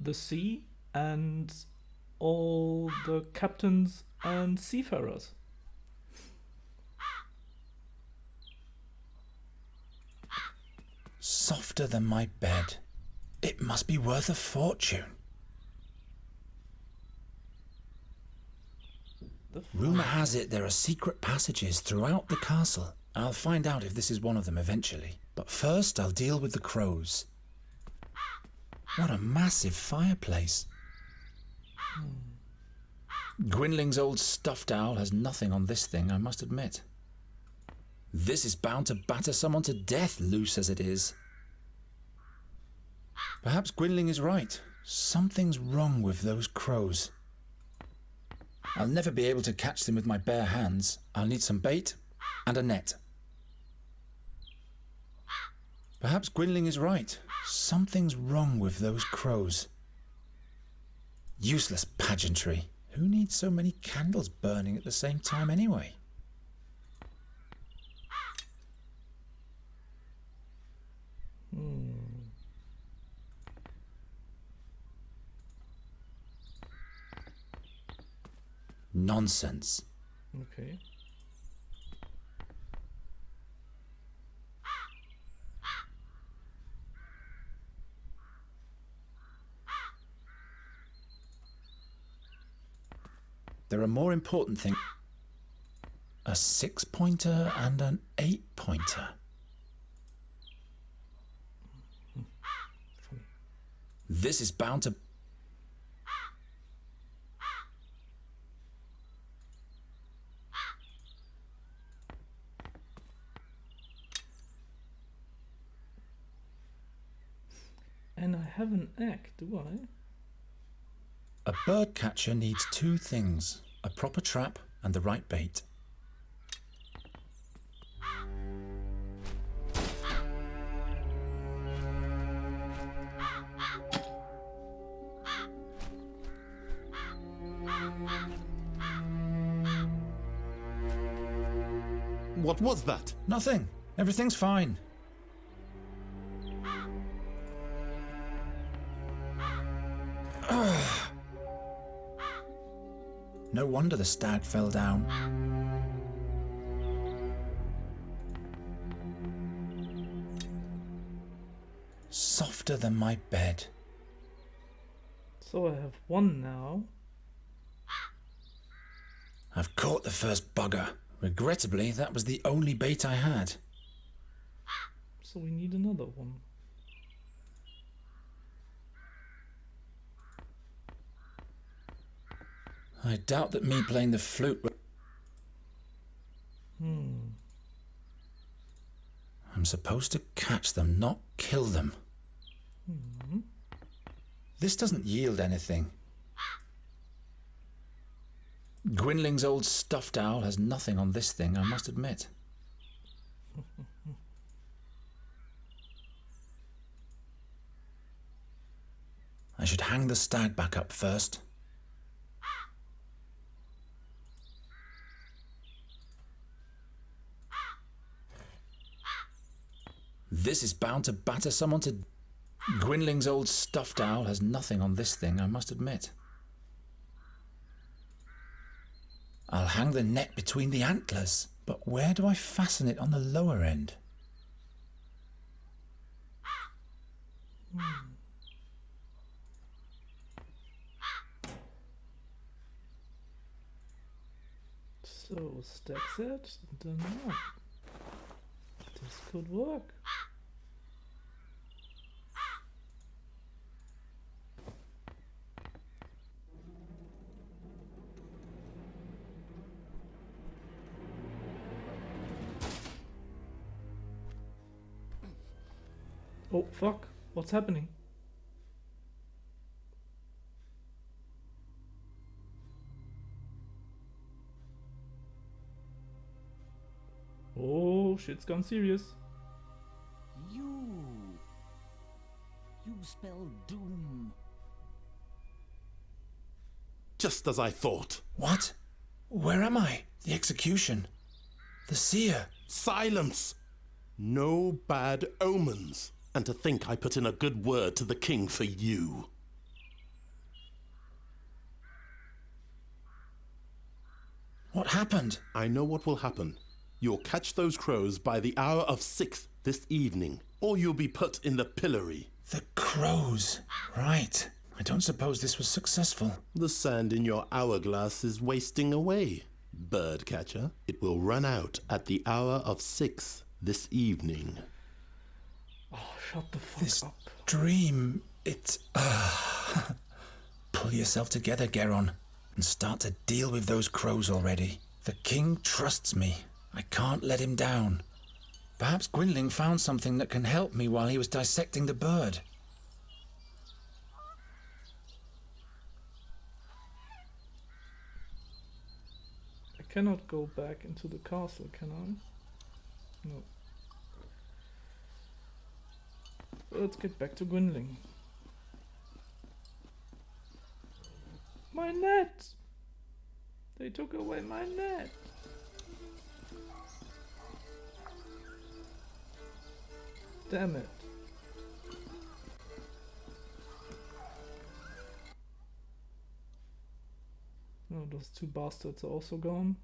the sea and all the captains and seafarers. Softer than my bed. It must be worth a fortune. Rumor has it there are secret passages throughout the castle. I'll find out if this is one of them eventually. But first I'll deal with the crows. What a massive fireplace. Gwynling's old stuffed owl has nothing on this thing, I must admit. This is bound to batter someone to death, loose as it is. Perhaps Gwynling is right. Something's wrong with those crows. I'll never be able to catch them with my bare hands. I'll need some bait and a net. Perhaps Gwynling is right. Something's wrong with those crows. Useless pageantry. Who needs so many candles burning at the same time anyway? Nonsense. Okay. There are more important things. A 6-pointer and an 8-pointer. This is bound to... And I have an egg, do I? A bird catcher needs 2 things. A proper trap and the right bait. What was that? Nothing. Everything's fine. No wonder the stag fell down. Softer than my bed. So I have 1 now. I've caught the first bugger. Regrettably, that was the only bait I had. So we need another one. I doubt that me playing the flute... I'm supposed to catch them, not kill them. This doesn't yield anything. Gwynling's old stuffed owl has nothing on this thing, I must admit. I should hang the stag back up first. This is bound to batter someone to... Gwynling's old stuffed owl has nothing on this thing, I must admit. I'll hang the net between the antlers, but where do I fasten it on the lower end? So, stack set, don't know. This could work. Oh, fuck. What's happening? Oh, shit's gone serious. You spell doom. Just as I thought. What? Where am I? The execution. The seer. Silence! No bad omens. And to think I put in a good word to the king for you. What happened? I know what will happen. You'll catch those crows by the hour of 6 this evening, or you'll be put in the pillory. The crows. Right. I don't suppose this was successful. The sand in your hourglass is wasting away, bird catcher. It will run out at the hour of 6 this evening. Oh, shut the fuck This up. dream, it... Pull yourself together, Geron, and start to deal with those crows already. The king trusts me. I can't let him down. Perhaps Gwynling found something that can help me while he was dissecting the bird. I cannot go back into the castle, can I? No. Let's get back to Gwynling. My net! They took away my net! Damn it. Oh, those 2 bastards are also gone.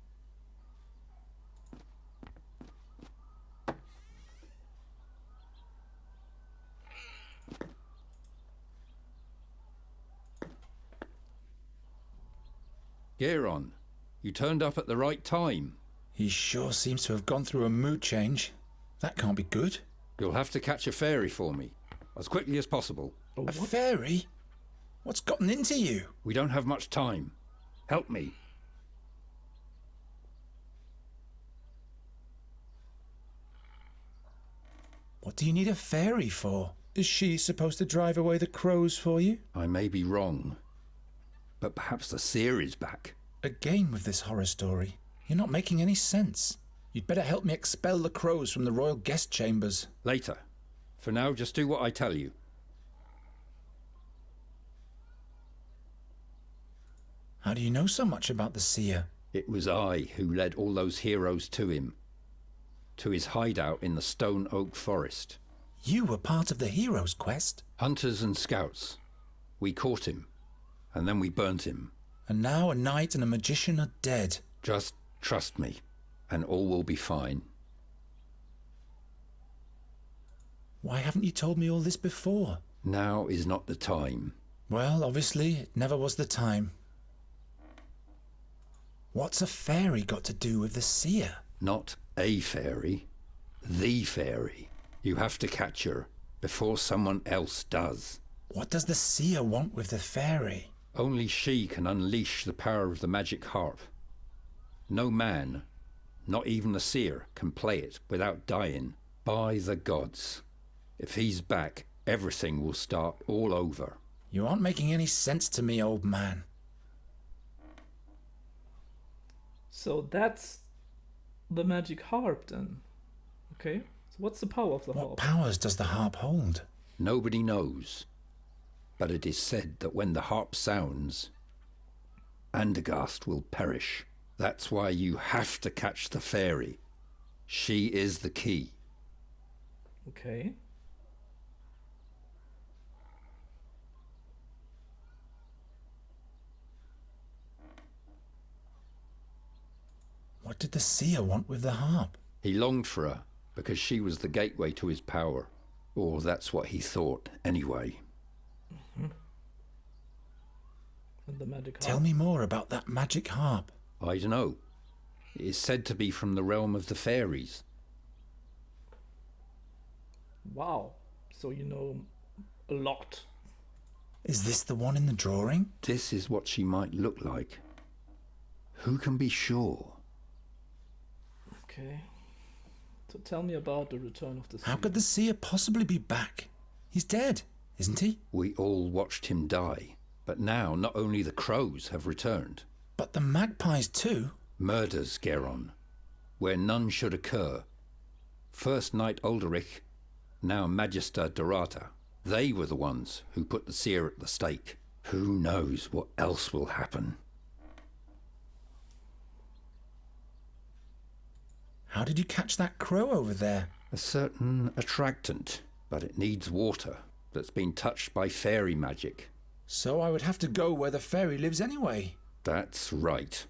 Geron, you turned up at the right time. He sure seems to have gone through a mood change. That can't be good. You'll have to catch a fairy for me, as quickly as possible. A fairy? What's gotten into you? We don't have much time. Help me. What do you need a fairy for? Is she supposed to drive away the crows for you? I may be wrong, but perhaps the seer is back. Again with this horror story. You're not making any sense. You'd better help me expel the crows from the royal guest chambers. Later. For now, just do what I tell you. How do you know so much about the seer? It was I who led all those heroes to him. To his hideout in the Stone Oak Forest. You were part of the hero's quest? Hunters and scouts. We caught him, and then we burnt him. And now a knight and a magician are dead. Just trust me, and all will be fine. Why haven't you told me all this before? Now is not the time. Well, obviously, it never was the time. What's a fairy got to do with the seer? Not a fairy, the fairy. You have to catch her before someone else does. What does the seer want with the fairy? Only she can unleash the power of the magic harp. No man, not even the seer, can play it without dying. By the gods. If he's back, everything will start all over. You aren't making any sense to me, old man. So that's the magic harp then. Okay. So what's the power of the harp? What powers does the harp hold? Nobody knows. But it is said that when the harp sounds, Andergast will perish. That's why you have to catch the fairy. She is the key. Okay. What did the seer want with the harp? He longed for her because she was the gateway to his power. Or that's what he thought, anyway. Mm-hmm. And the magic harp? Tell me more about that magic harp. I don't know. It is said to be from the realm of the fairies. Wow. So you know a lot. Is this the one in the drawing? This is what she might look like. Who can be sure? Okay. So tell me about the return of the seer. How could the seer possibly be back? He's dead, isn't he? We all watched him die. But now not only the crows have returned. But the magpies too? Murders, Geron. Where none should occur. First Knight Ulderich, now Magister Dorata. They were the ones who put the seer at the stake. Who knows what else will happen? How did you catch that crow over there? A certain attractant, but it needs water that's been touched by fairy magic. So I would have to go where the fairy lives anyway. That's right.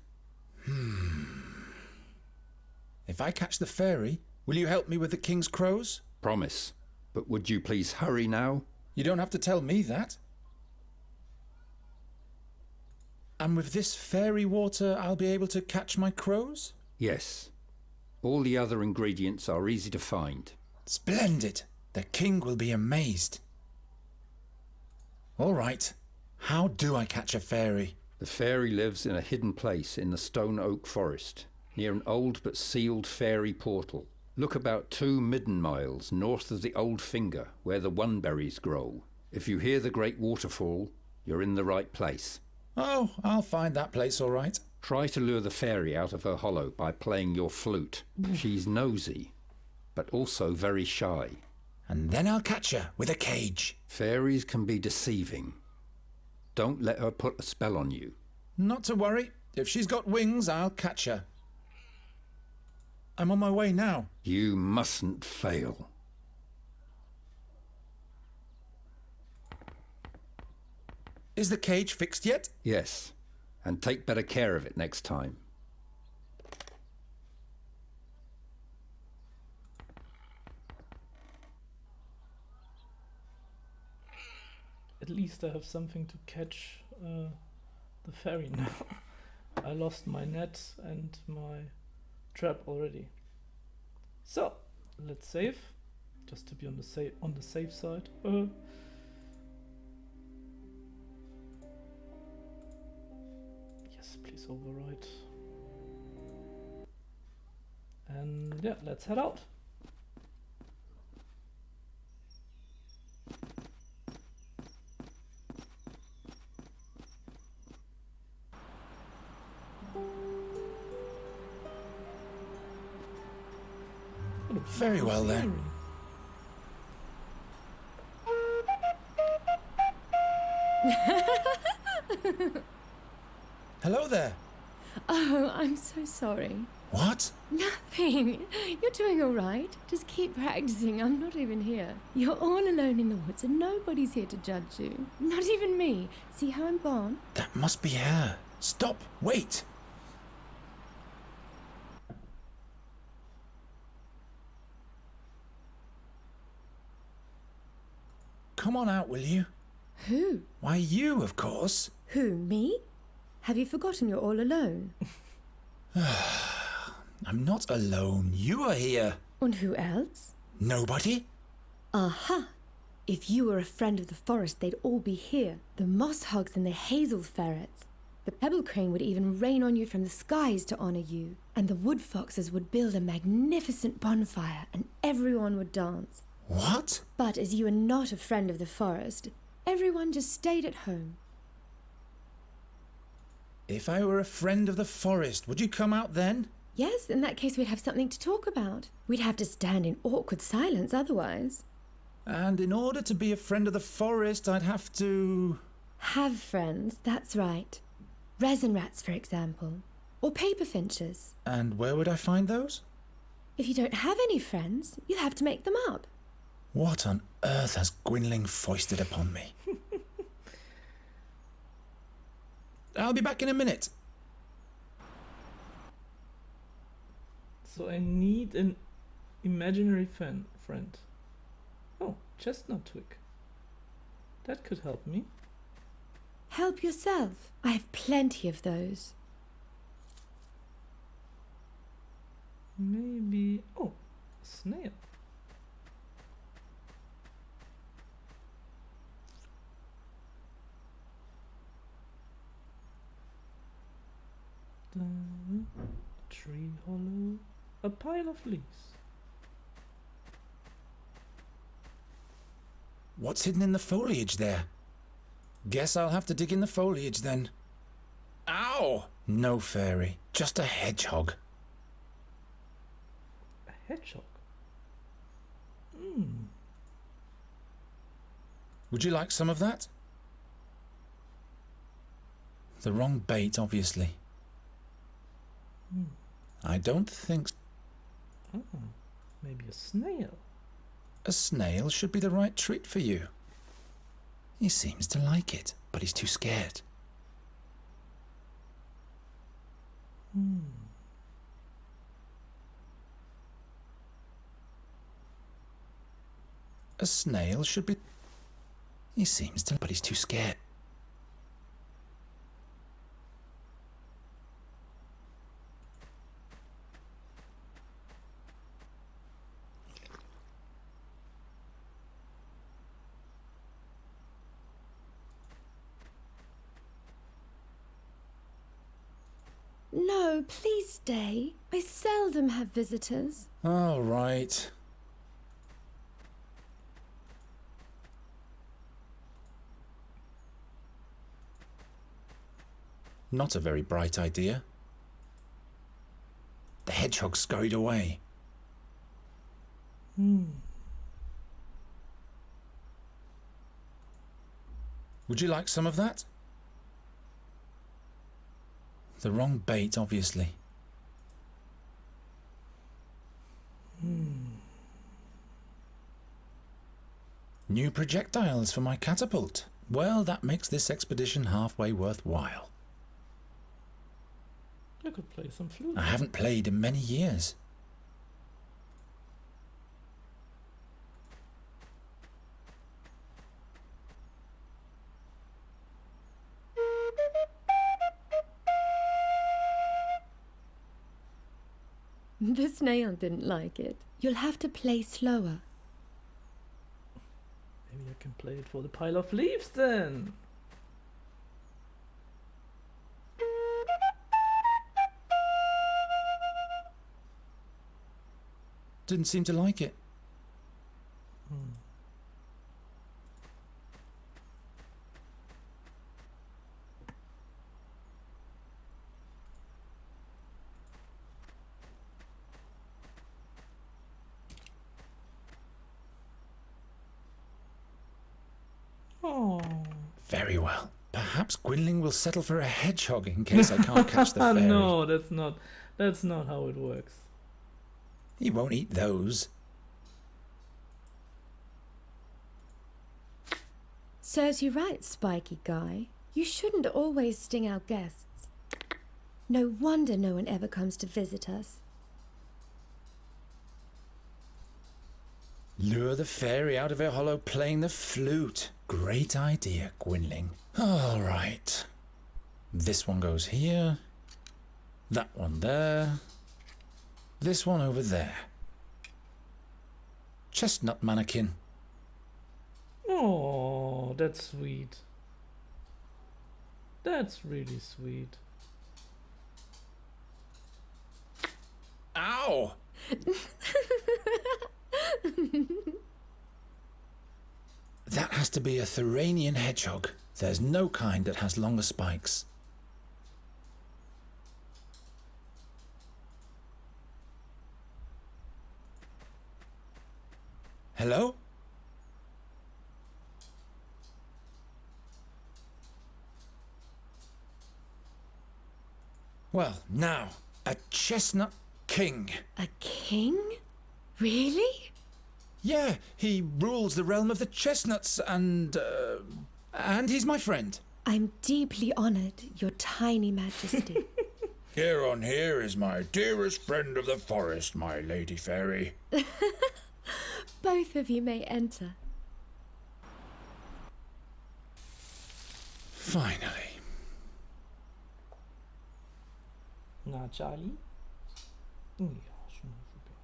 If I catch the fairy, will you help me with the king's crows? Promise. But would you please hurry now? You don't have to tell me that. And with this fairy water, I'll be able to catch my crows? Yes. All the other ingredients are easy to find. Splendid! The king will be amazed. All right. How do I catch a fairy? The fairy lives in a hidden place in the Stone Oak Forest, near an old but sealed fairy portal. Look about 2 midden miles north of the Old Finger, where the oneberries grow. If you hear the great waterfall, you're in the right place. Oh, I'll find that place all right. Try to lure the fairy out of her hollow by playing your flute. She's nosy, but also very shy. And then I'll catch her with a cage. Fairies can be deceiving. Don't let her put a spell on you. Not to worry. If she's got wings, I'll catch her. I'm on my way now. You mustn't fail. Is the cage fixed yet? Yes, and take better care of it next time. At least I have something to catch the fairy now. I lost my net and my trap already. So, let's save, just to be on the safe side. Yes, please overwrite. And yeah, let's head out. Very well then. Hello there. Oh, I'm so sorry. What? Nothing. You're doing all right. Just keep practicing. I'm not even here. You're all alone in the woods and nobody's here to judge you. Not even me. See how I'm born? That must be her. Stop. Wait. Come on out, will you? Who? Why, you, of course. Who, me? Have you forgotten you're all alone? I'm not alone. You are here. And who else? Nobody? Aha! If you were a friend of the forest, they'd all be here. The moss hogs and the hazel ferrets. The pebble crane would even rain on you from the skies to honor you. And the wood foxes would build a magnificent bonfire and everyone would dance. What? But as you are not a friend of the forest, everyone just stayed at home. If I were a friend of the forest, would you come out then? Yes, in that case we'd have something to talk about. We'd have to stand in awkward silence otherwise. And in order to be a friend of the forest, I'd have to... Have friends, that's right. Resin rats, for example. Or paper finches. And where would I find those? If you don't have any friends, you'll have to make them up. What on earth has Gwynling foisted upon me? I'll be back in a minute. So I need an imaginary friend. Oh, chestnut twig. That could help me. Help yourself. I have plenty of those. Maybe... Oh, a snail. A tree hollow. A pile of leaves. What's hidden in the foliage there? Guess I'll have to dig in the foliage then. Ow! No fairy, just a hedgehog. A hedgehog? Would you like some of that? The wrong bait, obviously. I don't think... Oh, maybe a snail. A snail should be the right treat for you. He seems to like it, but he's too scared. A snail should be... He seems to... but he's too scared. No, please stay. I seldom have visitors. All right. Not a very bright idea. The hedgehog scurried away. Would you like some of that? The wrong bait, obviously. New projectiles for my catapult. Well, that makes this expedition halfway worthwhile. I could play some flute. I haven't played in many years. The snail didn't like it. You'll have to play slower. Maybe I can play it for the pile of leaves then. Didn't seem to like it. Oh. Very well. Perhaps Gwynling will settle for a hedgehog in case I can't catch the fairy. No, that's not how it works. He won't eat those. Serves you right, spiky guy. You shouldn't always sting our guests. No wonder no one ever comes to visit us. Lure the fairy out of her hollow playing the flute. Great idea, Gwynling. All right. This one goes here. That one there. This one over there. Chestnut mannequin. Oh, that's sweet. That's really sweet. Ow! That has to be a Thuranian hedgehog. There's no kind that has longer spikes. Hello? Well, now, a chestnut king. A king? Really? Yeah, he rules the realm of the chestnuts and he's my friend. I'm deeply honored, your tiny majesty. Here on here is my dearest friend of the forest, my lady fairy. Both of you may enter. Finally. Na, Charlie? Ja, schon mal super.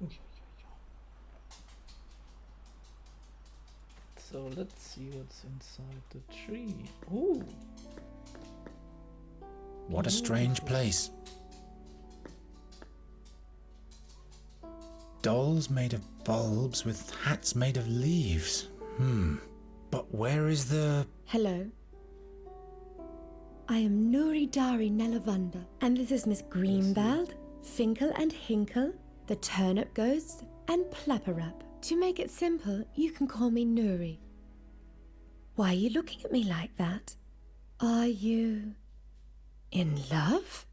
Ja, ja, ja. So let's see what's inside the tree. Ooh. What a strange place. Dolls made of bulbs with hats made of leaves. But where is the... Hello. I am Nuri Dari Nelavunda, and this is Miss Greenbald, Finkel and Hinkle, the Turnip Ghost, and Plapperap. To make it simple, you can call me Nuri. Why are you looking at me like that? Are you... in love?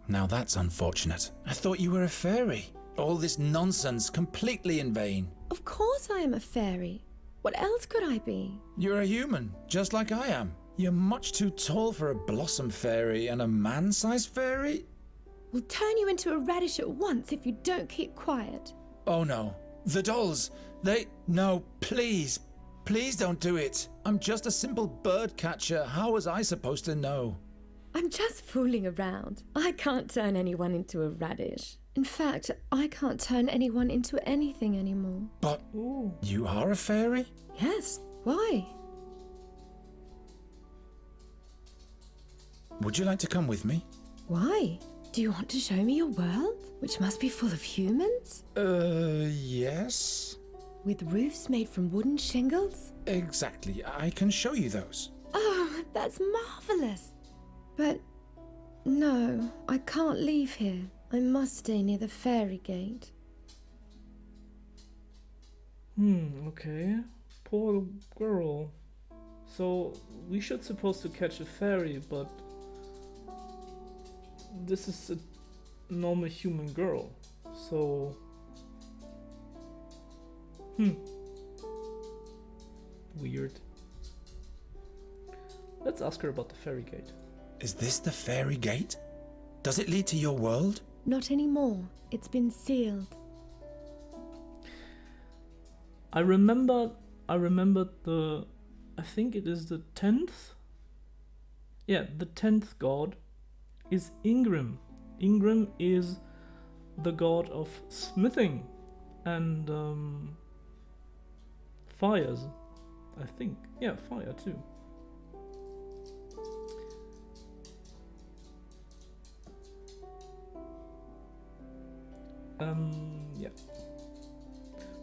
Now that's unfortunate. I thought you were a fairy. All this nonsense completely in vain. Of course I am a fairy. What else could I be? You're a human, just like I am. You're much too tall for a blossom fairy and a man-sized fairy. We'll turn you into a radish at once if you don't keep quiet. Oh no. The dolls, they... No, please. Please don't do it. I'm just a simple bird catcher. How was I supposed to know? I'm just fooling around. I can't turn anyone into a radish. In fact, I can't turn anyone into anything anymore. But you are a fairy? Yes, why? Would you like to come with me? Why? Do you want to show me your world, which must be full of humans? Yes. With roofs made from wooden shingles? Exactly. I can show you those. Oh, that's marvelous. But no, I can't leave here. I must stay near the fairy gate. Okay. Poor girl. So, we should supposed to catch a fairy, but this is a normal human girl. So... Weird. Let's ask her about the fairy gate. Is this the fairy gate? Does it lead to your world? Not anymore. It's been sealed. I remember the... I think it is the 10th? Yeah, the 10th god is Ingram. Ingram is the god of smithing and fires, I think. Yeah, fire too. Yeah.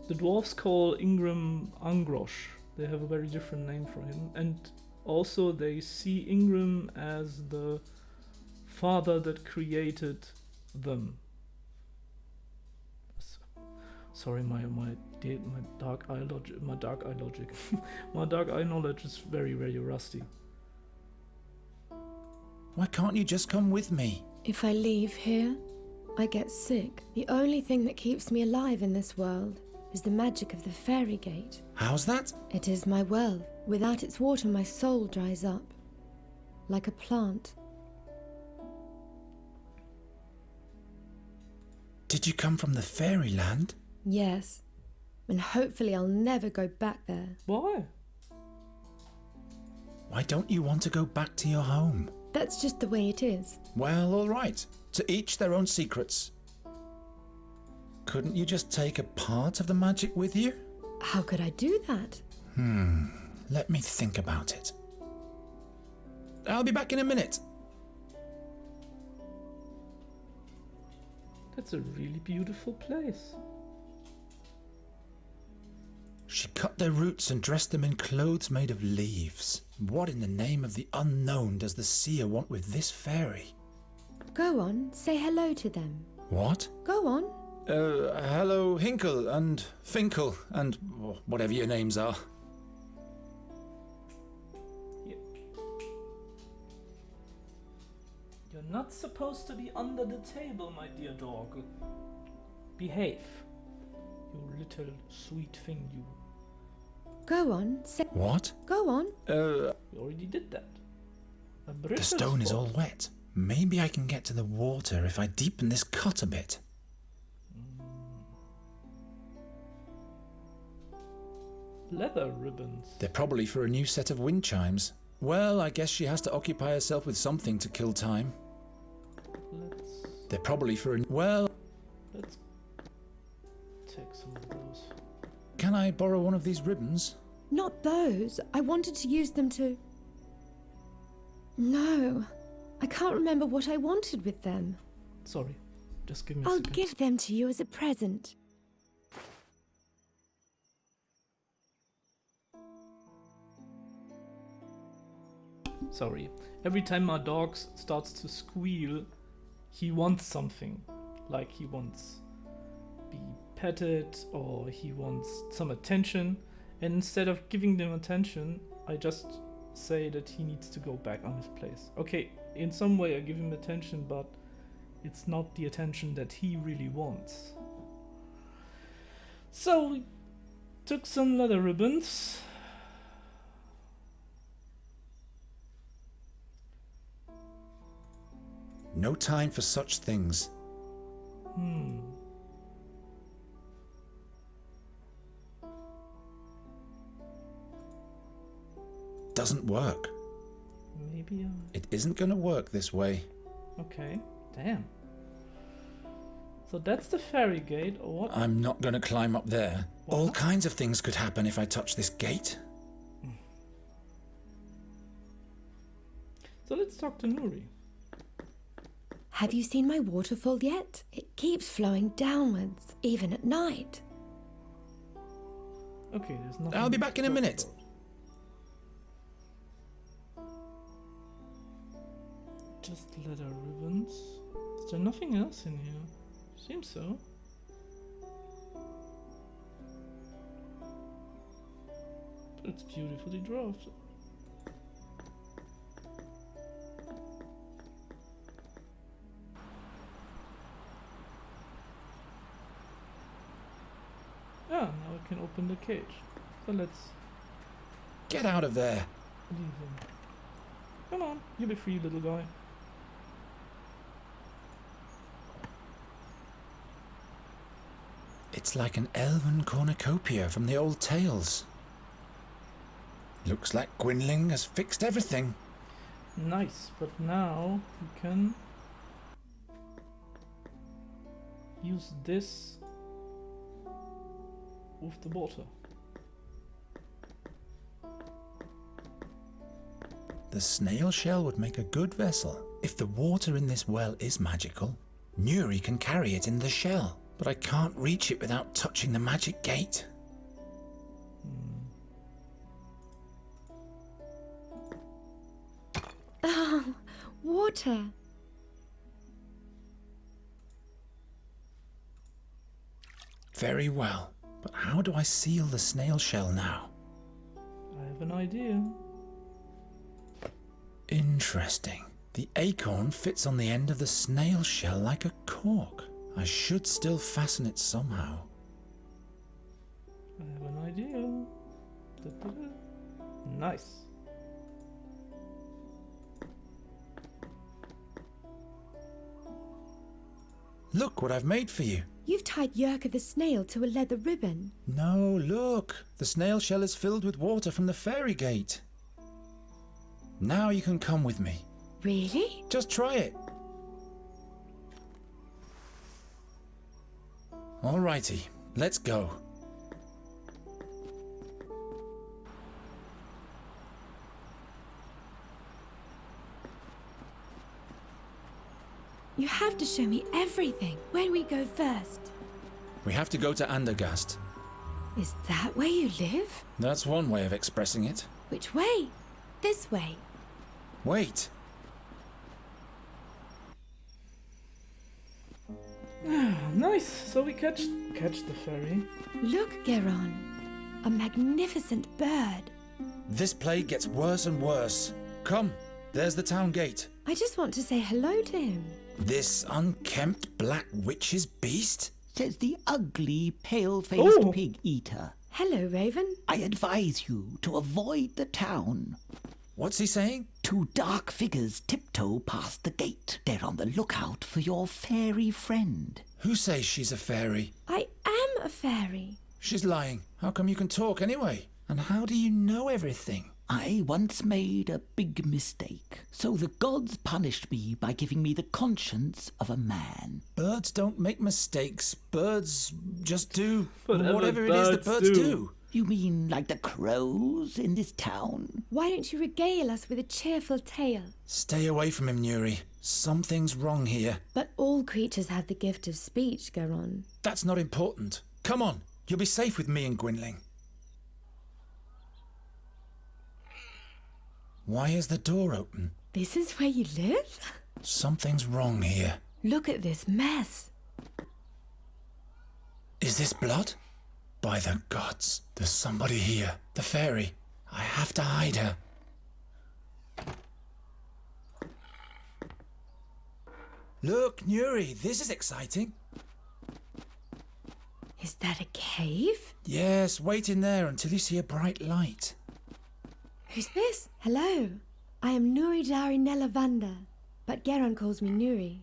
The dwarves call Ingram Angrosh. They have a very different name for him, and also they see Ingram as the father that created them. Sorry, my dark eye logic, my dark eye knowledge is very, very rusty. Why can't you just come with me? If I leave here, I get sick. The only thing that keeps me alive in this world is the magic of the fairy gate. How's that? It is my well. Without its water, my soul dries up. Like a plant. Did you come from the fairyland? Yes. And hopefully I'll never go back there. Why? Why don't you want to go back to your home? That's just the way it is. Well, all right. To each their own secrets. Couldn't you just take a part of the magic with you? How could I do that? Let me think about it. I'll be back in a minute. That's a really beautiful place. She cut their roots and dressed them in clothes made of leaves. What in the name of the unknown does the seer want with this fairy? Go on, say hello to them. What? Go on. Hello, Hinkle and Finkel and whatever your names are. You're not supposed to be under the table, my dear dog. Behave. You little sweet thing, you. Go on, say... What? Go on. We already did that. The stone is all wet. Maybe I can get to the water if I deepen this cut a bit. Leather ribbons. They're probably for a new set of wind chimes. Well, I guess she has to occupy herself with something to kill time. They're probably for a... Well... Let's take some of those. Can I borrow one of these ribbons? Not those. I wanted to use them to... No. I can't remember what I wanted with them. Sorry. Just give me a I'll second. give them to you as a present. Sorry. Every time my dog starts to squeal, he wants something. Like he wants be petted or he wants some attention. And instead of giving them attention, I just say that he needs to go back on his place. Okay, in some way I give him attention, but it's not the attention that he really wants. So we took some leather ribbons. No time for such things. Doesn't work. Maybe It isn't going to work this way. Okay, damn. So that's the fairy gate, or what? I'm not going to climb up there. What? All kinds of things could happen if I touch this gate. So let's talk to Nuri. Have you seen my waterfall yet? It keeps flowing downwards, even at night. Okay, there's nothing. I'll be back in a minute. Just leather ribbons. Is there nothing else in here? Seems so. But it's beautifully drafted. Ah, now I can open the cage. So let's Get out of there. leave him. Come on, you'll be free, little guy. It's like an elven cornucopia from the old tales. Looks like Gwynling has fixed everything. Nice, but now we can use this with the water. The snail shell would make a good vessel. If the water in this well is magical, Nuri can carry it in the shell. But I can't reach it without touching the magic gate. Oh, water. Very well. But how do I seal the snail shell now? I have an idea. Interesting. The acorn fits on the end of the snail shell like a cork. I should still fasten it somehow. I have an idea. Da-da-da. Nice. Look what I've made for you. You've tied Yerka the snail to a leather ribbon. No, look. The snail shell is filled with water from the fairy gate. Now you can come with me. Really? Just try it. Alrighty, let's go. You have to show me everything. Where do we go first? We have to go to Andergast. Is that where you live? That's one way of expressing it. Which way? This way. Wait. Nice. So we catch the ferry. Look, Geron. A magnificent bird. This plague gets worse and worse. Come, there's the town gate. I just want to say hello to him. This unkempt black witch's beast? Says the ugly, pale-faced pig-eater. Hello, Raven. I advise you to avoid the town. What's he saying? Two dark figures tiptoe past the gate. They're on the lookout for your fairy friend. Who says she's a fairy? I am a fairy. She's lying. How come you can talk anyway? And how do you know everything? I once made a big mistake, so the gods punished me by giving me the conscience of a man. Birds don't make mistakes. Birds just do Whatever whatever it is that birds do. You mean like the crows in this town? Why don't you regale us with a cheerful tale? Stay away from him, Nuri. Something's wrong here. But all creatures have the gift of speech, Geron. That's not important. Come on, you'll be safe with me and Gwynling. Why is the door open? This is where you live? Something's wrong here. Look at this mess. Is this blood? By the gods, there's somebody here. The fairy. I have to hide her. Look, Nuri, this is exciting. Is that a cave? Yes, wait in there until you see a bright light. Who's this? Hello. I am Nuri Dari Nelavanda, but Geron calls me Nuri.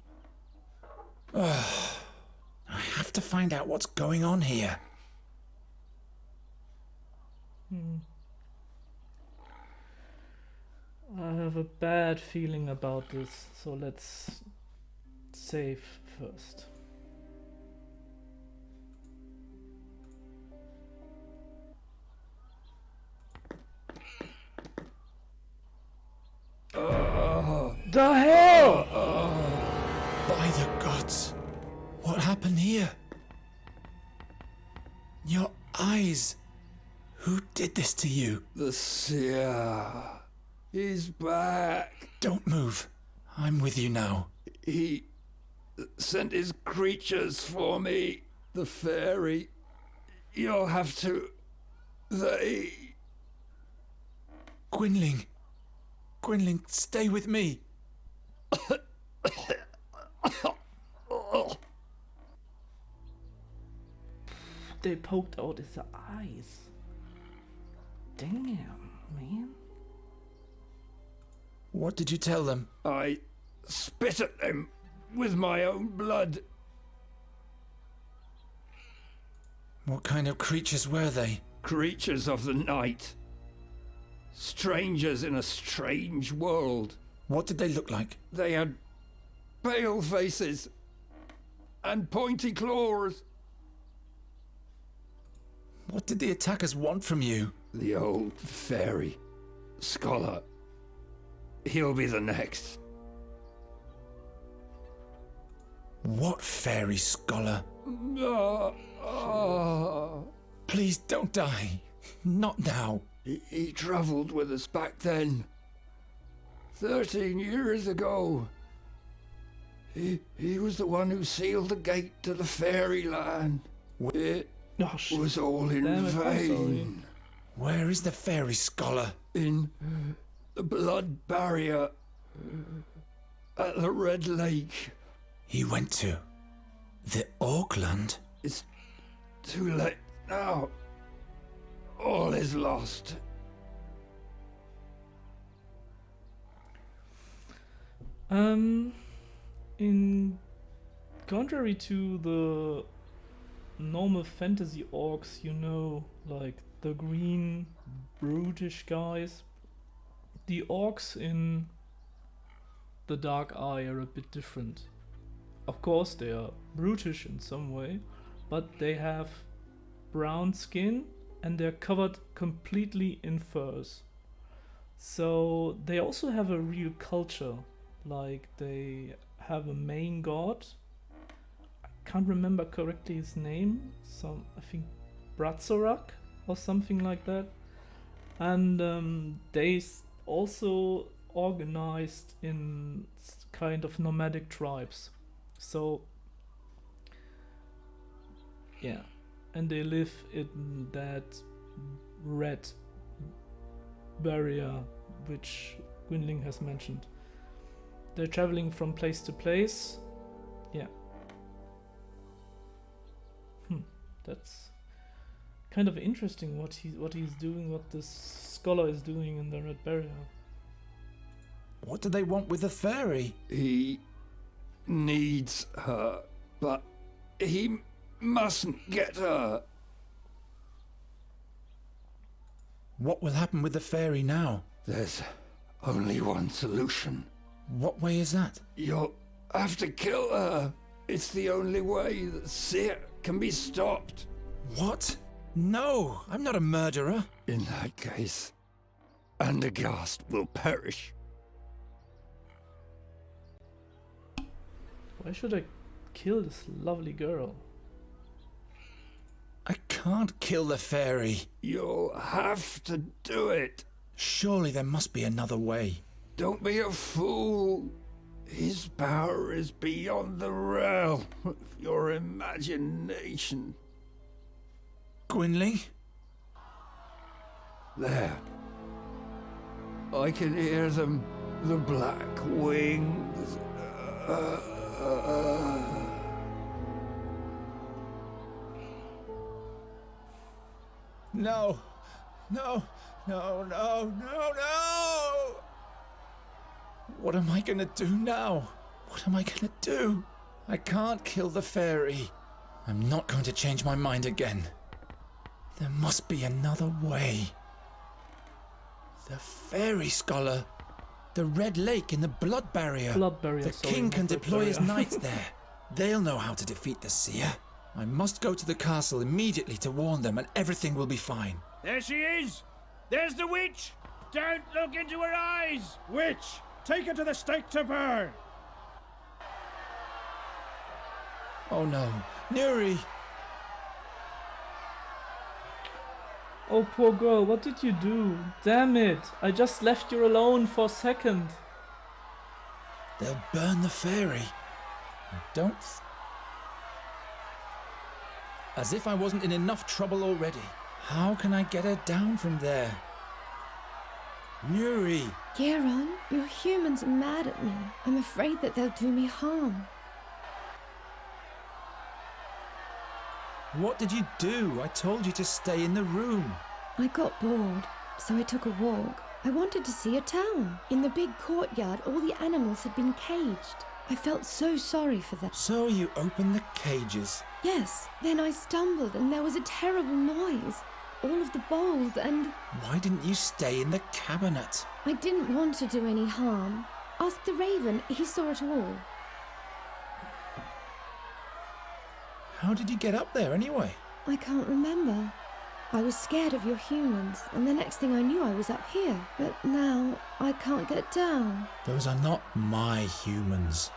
I have to find out what's going on here. I have a bad feeling about this, so let's save first. The hell! By the gods, what happened here? Your eyes. Who did this to you? The seer. He's back. Don't move. I'm with you now. He sent his creatures for me. The fairy. You'll have to... They... Gwynling. Gwynling, stay with me. They poked out his eyes. Damn, man. What did you tell them? I spit at them with my own blood. What kind of creatures were they? Creatures of the night. Strangers in a strange world. What did they look like? They had pale faces and pointy claws. What did the attackers want from you? The old fairy scholar. He'll be the next. What fairy scholar? Please don't die. Not now. He travelled with us back then. 13 years ago. He was the one who sealed the gate to the fairyland. It was all in vain. Where is the fairy scholar? In the blood barrier at the Red Lake. He went to the Auckland? It's too late now. All is lost. In contrary to the normal fantasy orcs, you know, like the green, brutish guys, the orcs in the Dark Eye are a bit different. Of course, they are brutish in some way, but they have brown skin and they're covered completely in furs. So they also have a real culture. Like they have a main god. I can't remember correctly his name. I think Bratzorak or something like that. And they also organized in kind of nomadic tribes. So yeah, and they live in that red barrier which Gwynling has mentioned. They're traveling from place to place. Yeah. That's kind of interesting what he's doing, what this scholar is doing in the red barrier. What do they want with the fairy? He needs her, but he mustn't get her. What will happen with the fairy now? There's only one solution. What way is that? You'll have to kill her. It's the only way that Seer can be stopped. What? No, I'm not a murderer. In that case, Andergast will perish. Why should I kill this lovely girl? I can't kill the fairy. You'll have to do it. Surely there must be another way. Don't be a fool. His power is beyond the realm of your imagination. Gwynling? There. I can hear them. The black wings. No. No. No, no, no, no! What am I gonna do now? What am I gonna do? I can't kill the fairy. I'm not going to change my mind again. There must be another way. The fairy scholar. The Red Lake in the blood barrier. The king can deploy his knights there. They'll know how to defeat the seer. I must go to the castle immediately to warn them, and everything will be fine. There she is! There's the witch! Don't look into her eyes! Witch! Take her to the stake to burn! Oh no. Nuri! Oh, poor girl, what did you do? Damn it! I just left you alone for a second. They'll burn the fairy. I don't... As if I wasn't in enough trouble already. How can I get her down from there? Nuri! Geron, your humans are mad at me. I'm afraid that they'll do me harm. What did you do? I told you to stay in the room. I got bored, so I took a walk. I wanted to see a town. In the big courtyard, all the animals had been caged. I felt so sorry for them. So you opened the cages? Yes. Then I stumbled and there was a terrible noise. All of the bowls and... Why didn't you stay in the cabinet? I didn't want to do any harm. Ask the raven, he saw it all. How did you get up there anyway? I can't remember. I was scared of your humans, and the next thing I knew I was up here. But now I can't get down. Those are not my humans.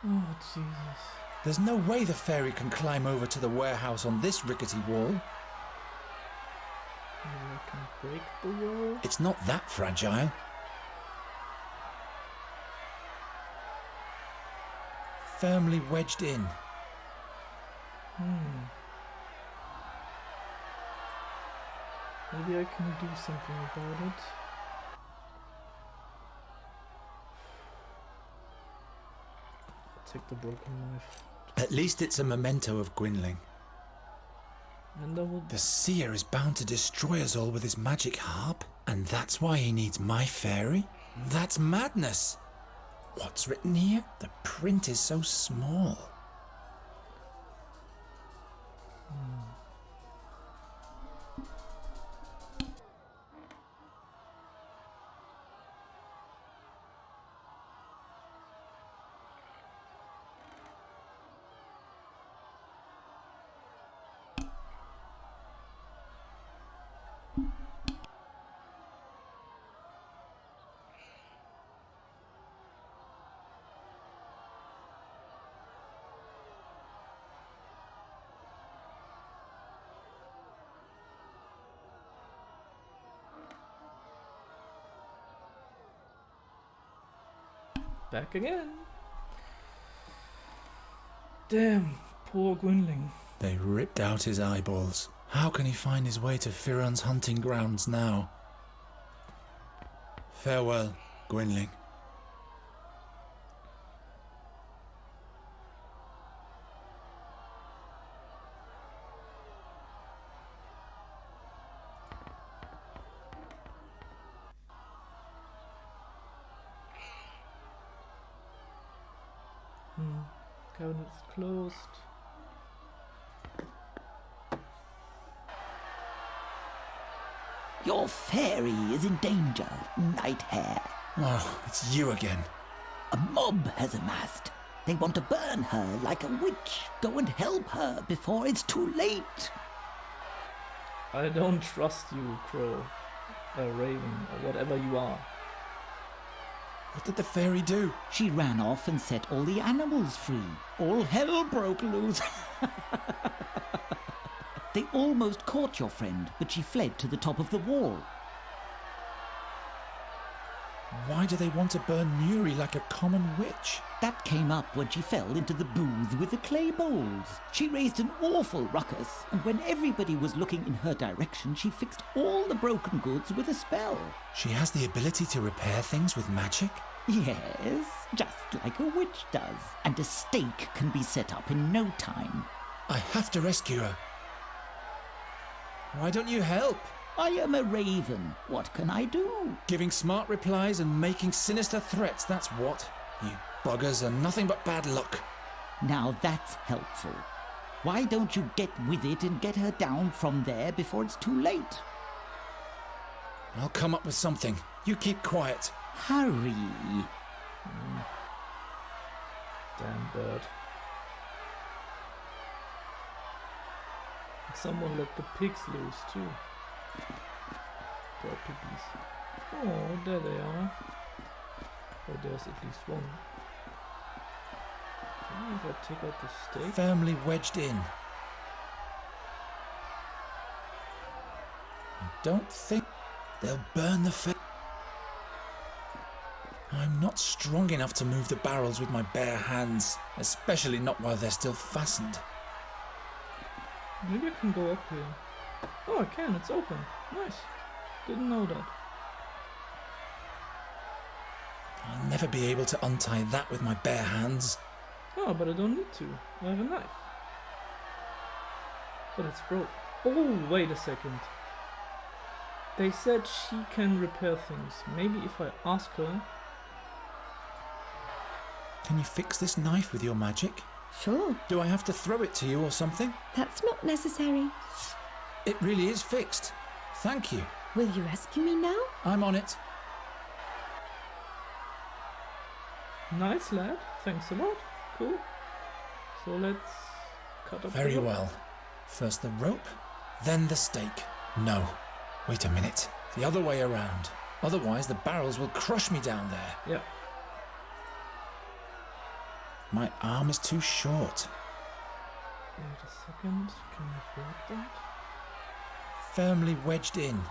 Oh, Jesus. There's no way the fairy can climb over to the warehouse on this rickety wall. Maybe I can break the wall? It's not that fragile. Firmly wedged in. Maybe I can do something about it. Take the broken knife. At least it's a memento of Gwynling. And I will... The seer is bound to destroy us all with his magic harp, and that's why he needs my fairy? That's madness! What's written here? The print is so small. Back again. Damn, poor Gwynling. They ripped out his eyeballs. How can he find his way to Firan's hunting grounds now? Farewell, Gwynling. Cabinet's closed. Your fairy is in danger, Night Hare. Oh, it's you again. A mob has amassed. They want to burn her like a witch. Go and help her before it's too late. I don't trust you, Crow. Raven, or whatever you are. What did the fairy do? She ran off and set all the animals free. All hell broke loose. They almost caught your friend, but she fled to the top of the wall. Why do they want to burn Muri like a common witch? That came up when she fell into the booth with the clay bowls. She raised an awful ruckus, and when everybody was looking in her direction, she fixed all the broken goods with a spell. She has the ability to repair things with magic? Yes, just like a witch does. And a stake can be set up in no time. I have to rescue her. Why don't you help? I am a raven. What can I do? Giving smart replies and making sinister threats, that's what. You buggers are nothing but bad luck. Now that's helpful. Why don't you get with it and get her down from there before it's too late? I'll come up with something. You keep quiet. Hurry. Damn bird. Someone let the pigs loose too. Poor piggies. Oh, there they are. Oh, there's at least one. If I take out the stake. Firmly wedged in. I don't think they'll burn the I'm not strong enough to move the barrels with my bare hands, especially not while they're still fastened. Maybe I can go up here. Oh, I can. It's open. Nice. Didn't know that. I'll never be able to untie that with my bare hands. Oh, but I don't need to. I have a knife. But it's broke. Oh, wait a second. They said she can repair things. Maybe if I ask her... Can you fix this knife with your magic? Sure. Do I have to throw it to you or something? That's not necessary. It really is fixed. Thank you. Will you rescue me now? I'm on it. Nice lad, thanks a lot. Cool. So let's cut up the Very rope. well. First the rope, then the stake. No, wait a minute. The other way around. Otherwise the barrels will crush me down there. Yeah. My arm is too short. Wait a second, can I break that? Firmly wedged in.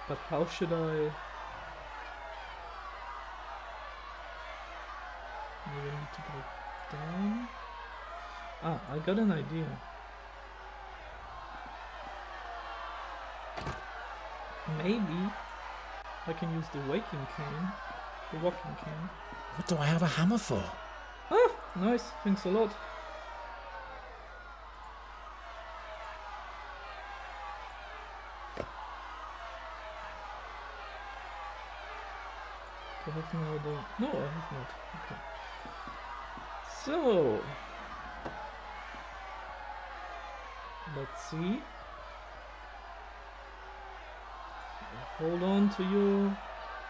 But how should I... Maybe I need to go down. Ah, I got an idea. Maybe I can use the walking cane. What do I have a hammer for? Ah, nice, thanks a lot. I have no idea. No, I have not. Okay. So, let's see. Hold on to your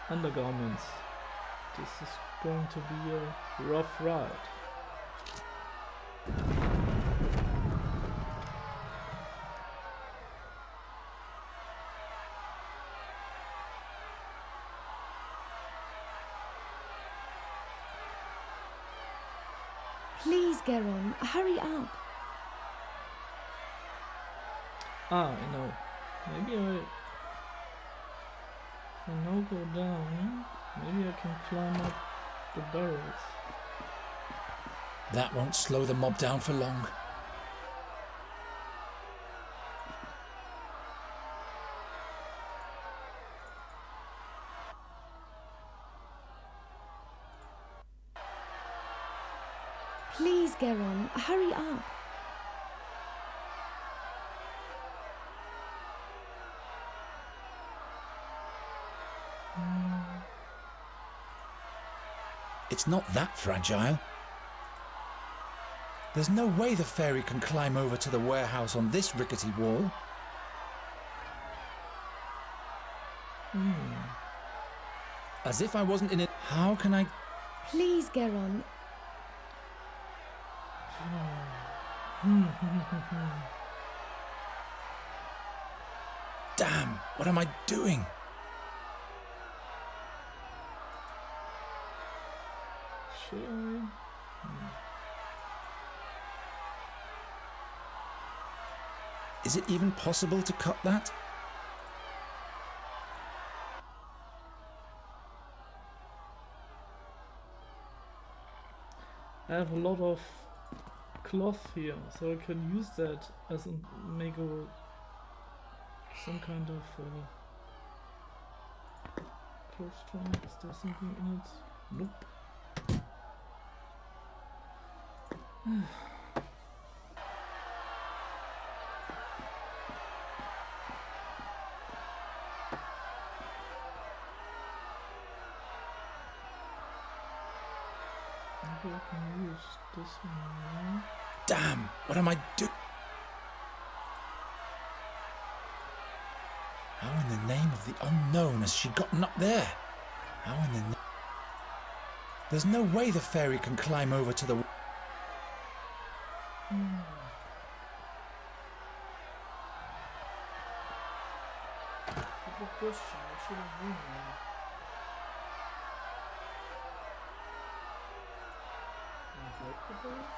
undergarments. This is going to be a rough ride. Please, Geron, hurry up. Ah, I know. Maybe if I now go down, maybe I can climb up the barrels. That won't slow the mob down for long. Please, Geron, hurry up. It's not that fragile. There's no way the fairy can climb over to the warehouse on this rickety wall. As if I wasn't in it. How can I... Please, Geron. Damn, what am I doing? Should I? Is it even possible to cut that? I have a lot of cloth here, so I can use that as make some kind of clothes strong. Is there something in it? Nope. Maybe I can use this one. Damn, what am I doing? How in the name of the unknown has she gotten up there? How in the... There's no way the fairy can climb over to the... Good question. I should have won now. Can I break the birds?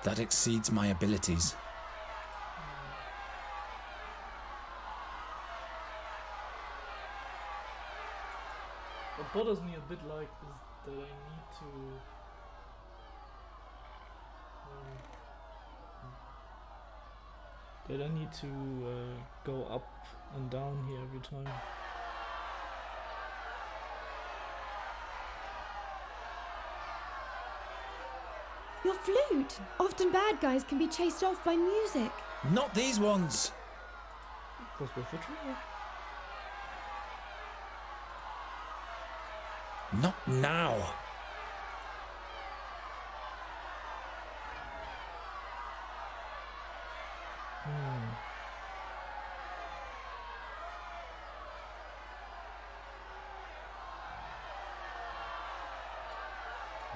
That exceeds my abilities. What bothers me a bit like is that I need to go up and down here every time. Your flute! Often bad guys can be chased off by music. Not these ones! It was worth a try. Not now!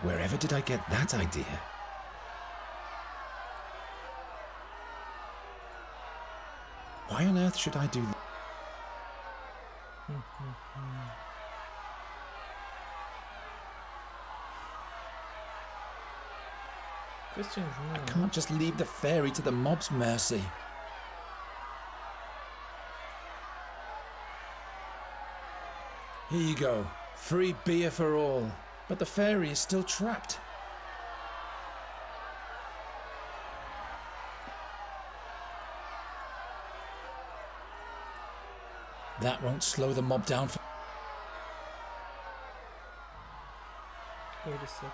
Wherever did I get that idea? Why on earth should I do that? Questions now. I can't just leave the fairy to the mob's mercy. Here you go. Free beer for all. But the fairy is still trapped. That won't slow the mob down for... Wait a second.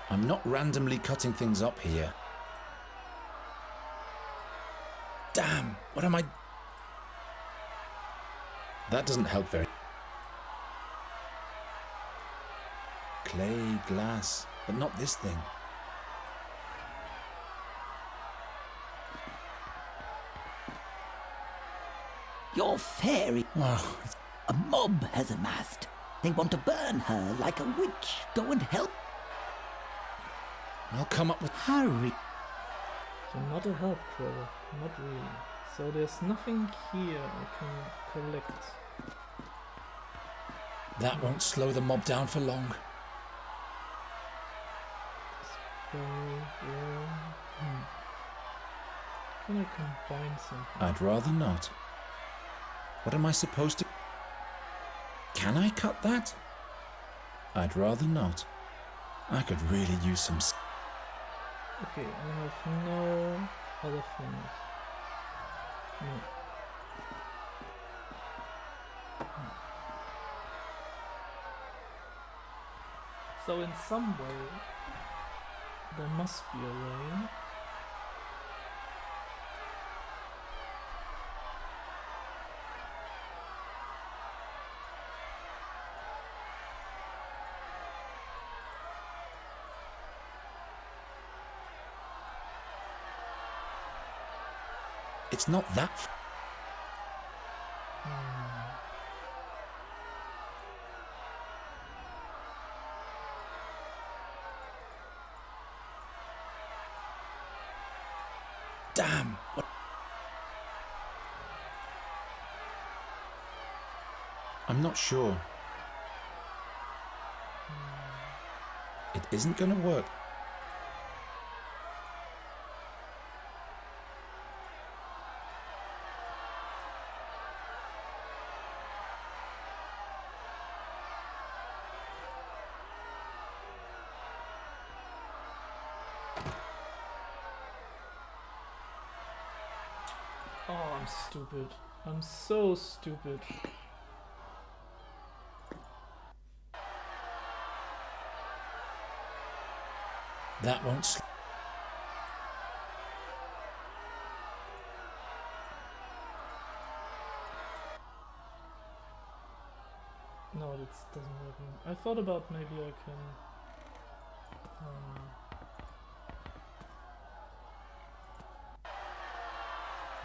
I'm not randomly cutting things up here. Damn, what am I... That doesn't help very... Clay, glass, but not this thing. Your fairy. Oh, A mob has amassed. They want to burn her like a witch. Go and help. I'll come up with... Hurry. So not a help crawl, not really. So there's nothing here I can collect. That won't slow the mob down for long. Can I combine something? I'd rather not. What am I supposed to... Can I cut that? I'd rather not. I could really use some... Okay, I have no other things. No. So in some way, there must be a way. It's not that... Damn! What? I'm not sure. It isn't gonna work. Oh, I'm stupid. I'm so stupid. That won't... No, it doesn't work. I thought about maybe I can...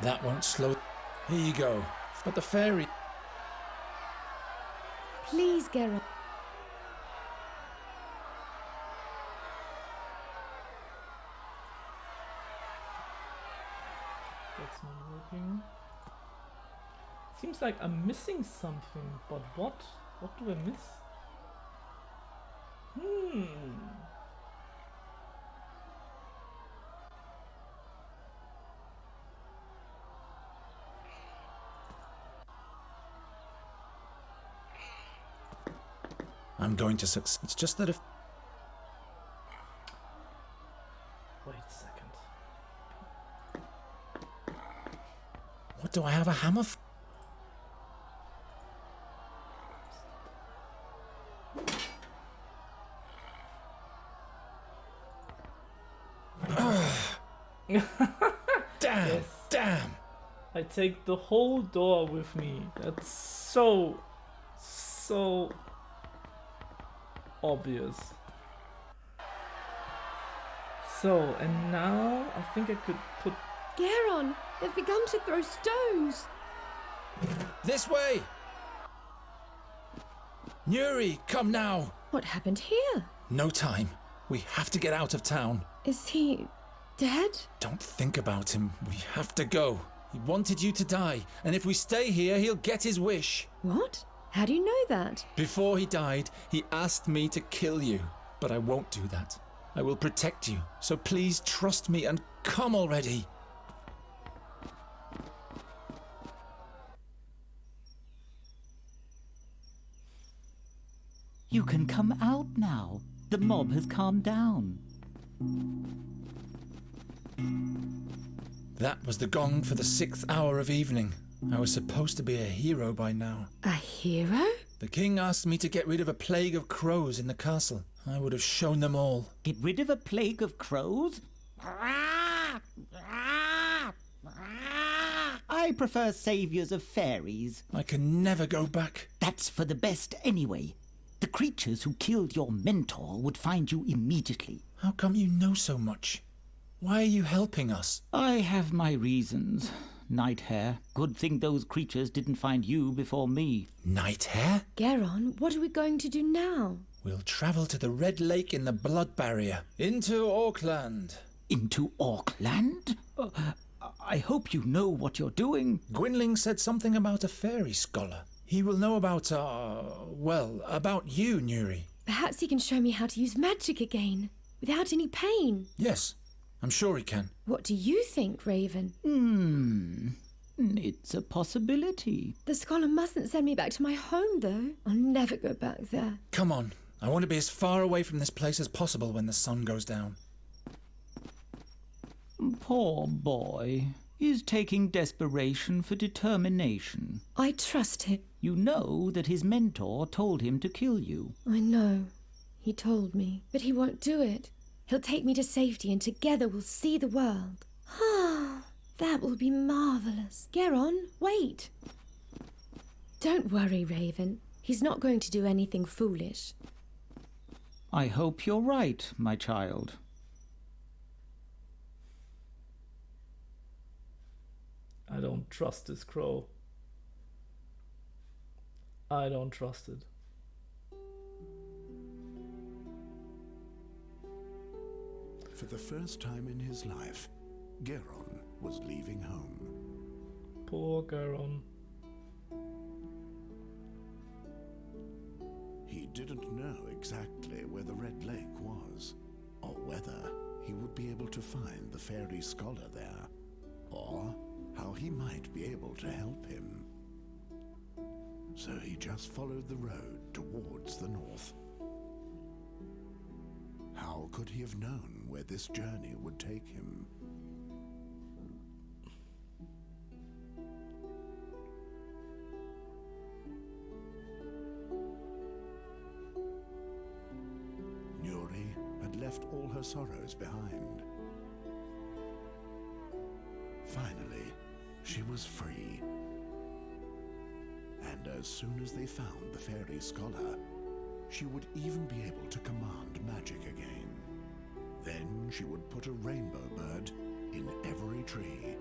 That won't slow... Here you go. But the fairy... Please, Geralt. That's not working. Seems like I'm missing something, but what? What do I miss? I'm going to succeed. It's just that if... Wait a second. What do I have a hammer for? Damn! Yes. Damn! I take the whole door with me. That's so obvious. So, and now I think I could put Garon, they've begun to throw stones. This way! Nuri, come now! What happened here? No time. We have to get out of town. Is he dead? Don't think about him. We have to go. He wanted you to die, and if we stay here, he'll get his wish. What? How do you know that? Before he died, he asked me to kill you, but I won't do that. I will protect you, so please trust me and come already. You can come out now. The mob has calmed down. That was the gong for the 6th hour of evening. I was supposed to be a hero by now. A hero? The king asked me to get rid of a plague of crows in the castle. I would have shown them all. Get rid of a plague of crows? I prefer saviors of fairies. I can never go back. That's for the best anyway. The creatures who killed your mentor would find you immediately. How come you know so much? Why are you helping us? I have my reasons. Night Hare. Good thing those creatures didn't find you before me. Night Hare? Garon, what are we going to do now? We'll travel to the Red Lake in the Blood Barrier. Into Auckland. Into Auckland? I hope you know what you're doing. Gwynling said something about a fairy scholar. He will know about, about you, Nuri. Perhaps he can show me how to use magic again, without any pain. Yes, I'm sure he can. What do you think, Raven? It's a possibility. The scholar mustn't send me back to my home, though. I'll never go back there. Come on. I want to be as far away from this place as possible when the sun goes down. Poor boy. He's taking desperation for determination. I trust him. You know that his mentor told him to kill you. I know. He told me. But he won't do it. He'll take me to safety and together we'll see the world. Ah, that will be marvellous. Garon, wait. Don't worry, Raven. He's not going to do anything foolish. I hope you're right, my child. I don't trust this crow. I don't trust it. For the first time in his life, Garon was leaving home. Poor Garon. He didn't know exactly where the Red Lake was, or whether he would be able to find the fairy scholar there, or how he might be able to help him. So he just followed the road towards the north. How could he have known where this journey would take him? Nuri had left all her sorrows behind. Finally, she was free. And as soon as they found the fairy scholar, she would even be able to command magic again. Then she would put a rainbow bird in every tree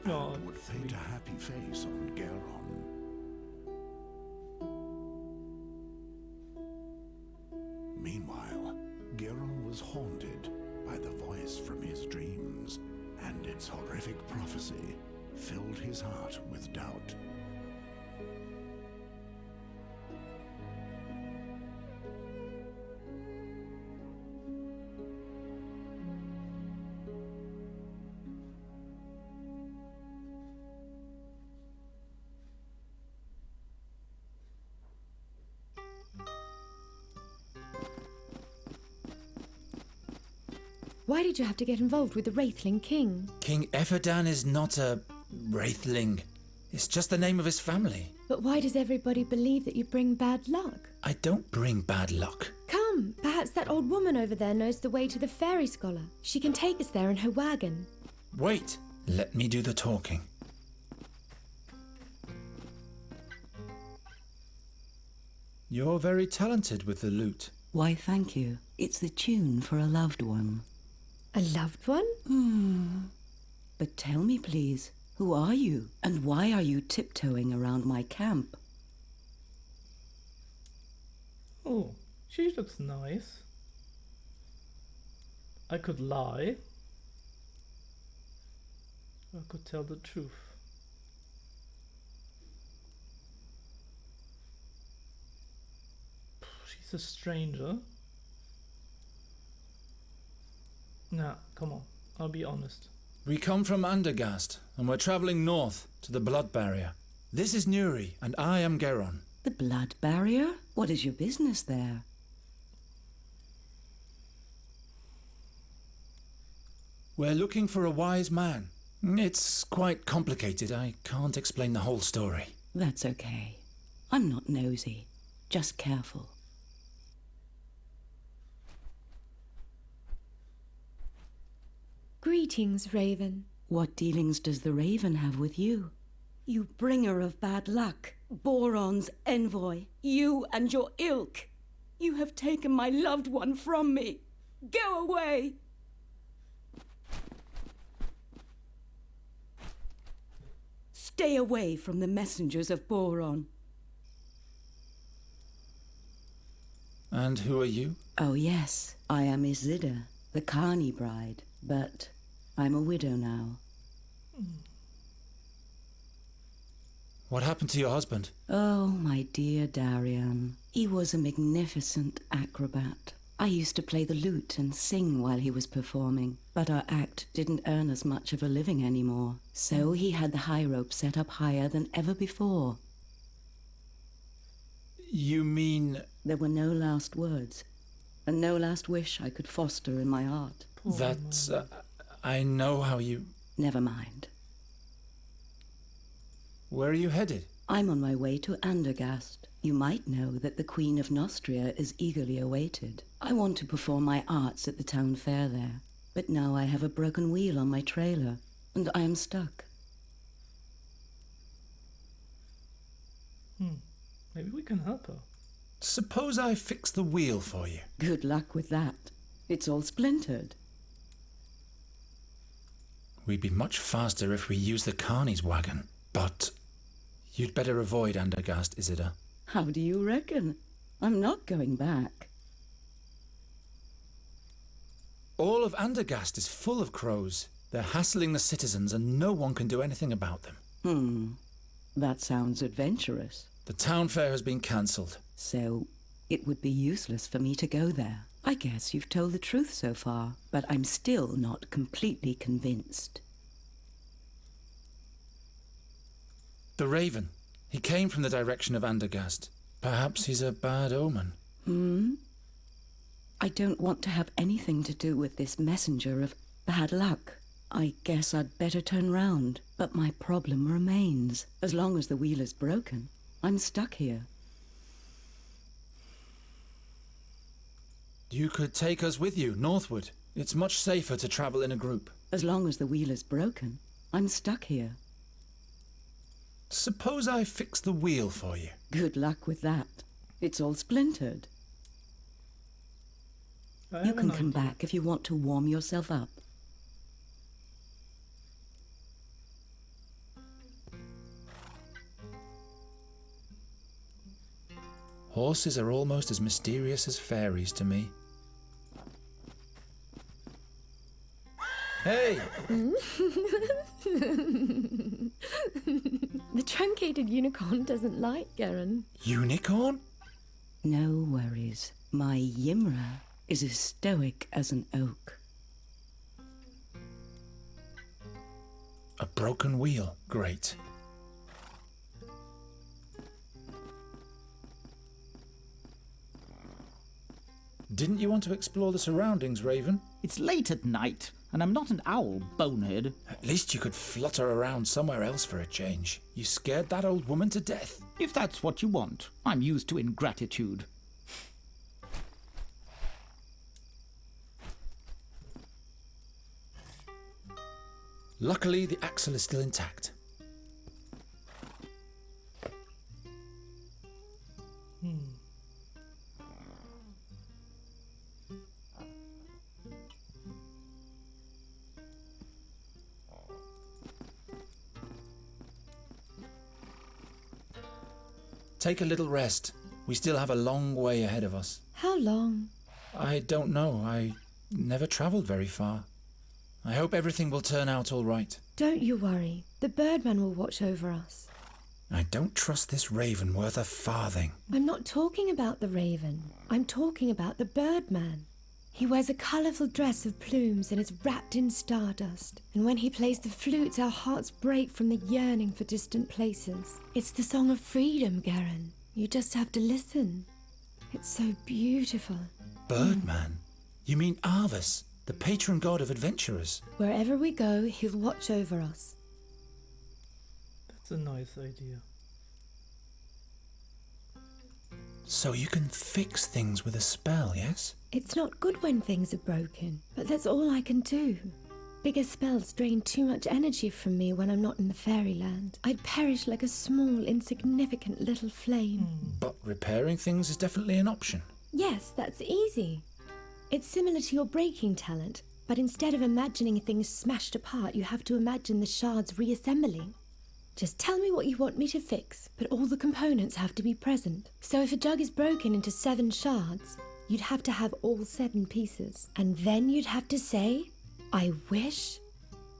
and would paint a happy face on Garon. Meanwhile, Garon was haunted by the voice from his dreams, and its horrific prophecy filled his heart with doubt. Why did you have to get involved with the Wraithling King? King Efferdan is not a Wraithling. It's just the name of his family. But why does everybody believe that you bring bad luck? I don't bring bad luck. Come, perhaps that old woman over there knows the way to the fairy scholar. She can take us there in her wagon. Wait, let me do the talking. You're very talented with the lute. Why, thank you. It's the tune for a loved one. A loved one? But tell me, please, who are you, and why are you tiptoeing around my camp? Oh, she looks nice. I could lie. I could tell the truth. She's a stranger. Nah, come on. I'll be honest. We come from Undergast, and we're traveling north to the Blood Barrier. This is Nuri, and I am Geron. The Blood Barrier? What is your business there? We're looking for a wise man. It's quite complicated. I can't explain the whole story. That's okay. I'm not nosy. Just careful. Greetings, Raven. What dealings does the Raven have with you? You bringer of bad luck, Boron's envoy, you and your ilk. You have taken my loved one from me. Go away! Stay away from the messengers of Boron. And who are you? Oh yes, I am Isilda, the Carney bride, but I'm a widow now. What happened to your husband? Oh, my dear Darian. He was a magnificent acrobat. I used to play the lute and sing while he was performing, but our act didn't earn us much of a living anymore. So he had the high rope set up higher than ever before. You mean... There were no last words, and no last wish I could foster in my heart. That's... I know how you... Never mind. Where are you headed? I'm on my way to Andergast. You might know that the Queen of Nostria is eagerly awaited. I want to perform my arts at the town fair there, but now I have a broken wheel on my trailer, and I am stuck. Maybe we can help her. Suppose I fix the wheel for you. Good luck with that. It's all splintered. We'd be much faster if we used the Carney's wagon, but you'd better avoid Andergast, Isilda. How do you reckon? I'm not going back. All of Andergast is full of crows. They're hassling the citizens and no one can do anything about them. That sounds adventurous. The town fair has been cancelled. So, it would be useless for me to go there. I guess you've told the truth so far, but I'm still not completely convinced. The Raven. He came from the direction of Andergast. Perhaps he's a bad omen. I don't want to have anything to do with this messenger of bad luck. I guess I'd better turn round, but my problem remains. As long as the wheel is broken, I'm stuck here. You could take us with you, northward. It's much safer to travel in a group. As long as the wheel is broken, I'm stuck here. Suppose I fix the wheel for you. Good luck with that. It's all splintered. You can come back if you want to warm yourself up. Horses are almost as mysterious as fairies to me. Hey! The truncated unicorn doesn't like Geron. Unicorn? No worries. My Ymra is as stoic as an oak. A broken wheel. Great. Didn't you want to explore the surroundings, Raven? It's late at night, and I'm not an owl, bonehead. At least you could flutter around somewhere else for a change. You scared that old woman to death. If that's what you want, I'm used to ingratitude. Luckily, the axle is still intact. Take a little rest. We still have a long way ahead of us. How long? I don't know. I never travelled very far. I hope everything will turn out all right. Don't you worry. The Birdman will watch over us. I don't trust this raven worth a farthing. I'm not talking about the raven. I'm talking about the Birdman. He wears a colourful dress of plumes and is wrapped in stardust. And when he plays the flute, our hearts break from the yearning for distant places. It's the song of freedom, Garen. You just have to listen. It's so beautiful. Birdman? You mean Arvis, the patron god of adventurers? Wherever we go, he'll watch over us. That's a nice idea. So you can fix things with a spell, yes? It's not good when things are broken, but that's all I can do. Bigger spells drain too much energy from me when I'm not in the fairyland. I'd perish like a small, insignificant little flame. But repairing things is definitely an option. Yes, that's easy. It's similar to your breaking talent, but instead of imagining things smashed apart, you have to imagine the shards reassembling. Just tell me what you want me to fix, but all the components have to be present. So if a jug is broken into 7 shards, you'd have to have all 7 pieces. And then you'd have to say, I wish.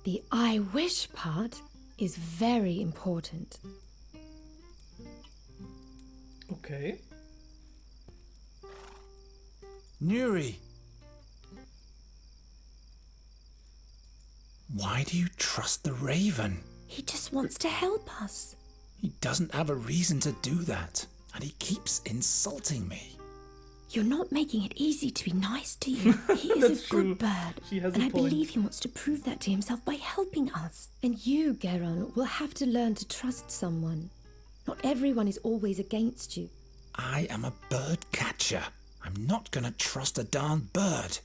The I wish part is very important. Okay. Nuri! Why do you trust the raven? He just wants to help us. He doesn't have a reason to do that, and he keeps insulting me. You're not making it easy to be nice to you. He is That's a true. good bird. She has and a I point. believe he wants to prove that to himself by helping us. And you, Geron, will have to learn to trust someone. Not everyone is always against you. I am a bird catcher. I'm not gonna trust a darn bird.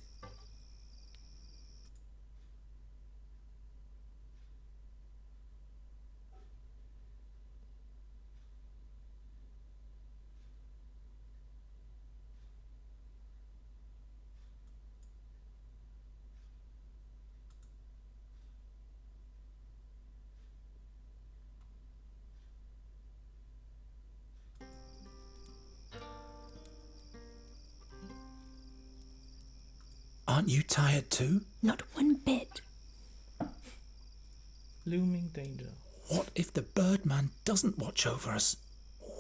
Aren't you tired too? Not one bit. Looming danger. What if the Birdman doesn't watch over us?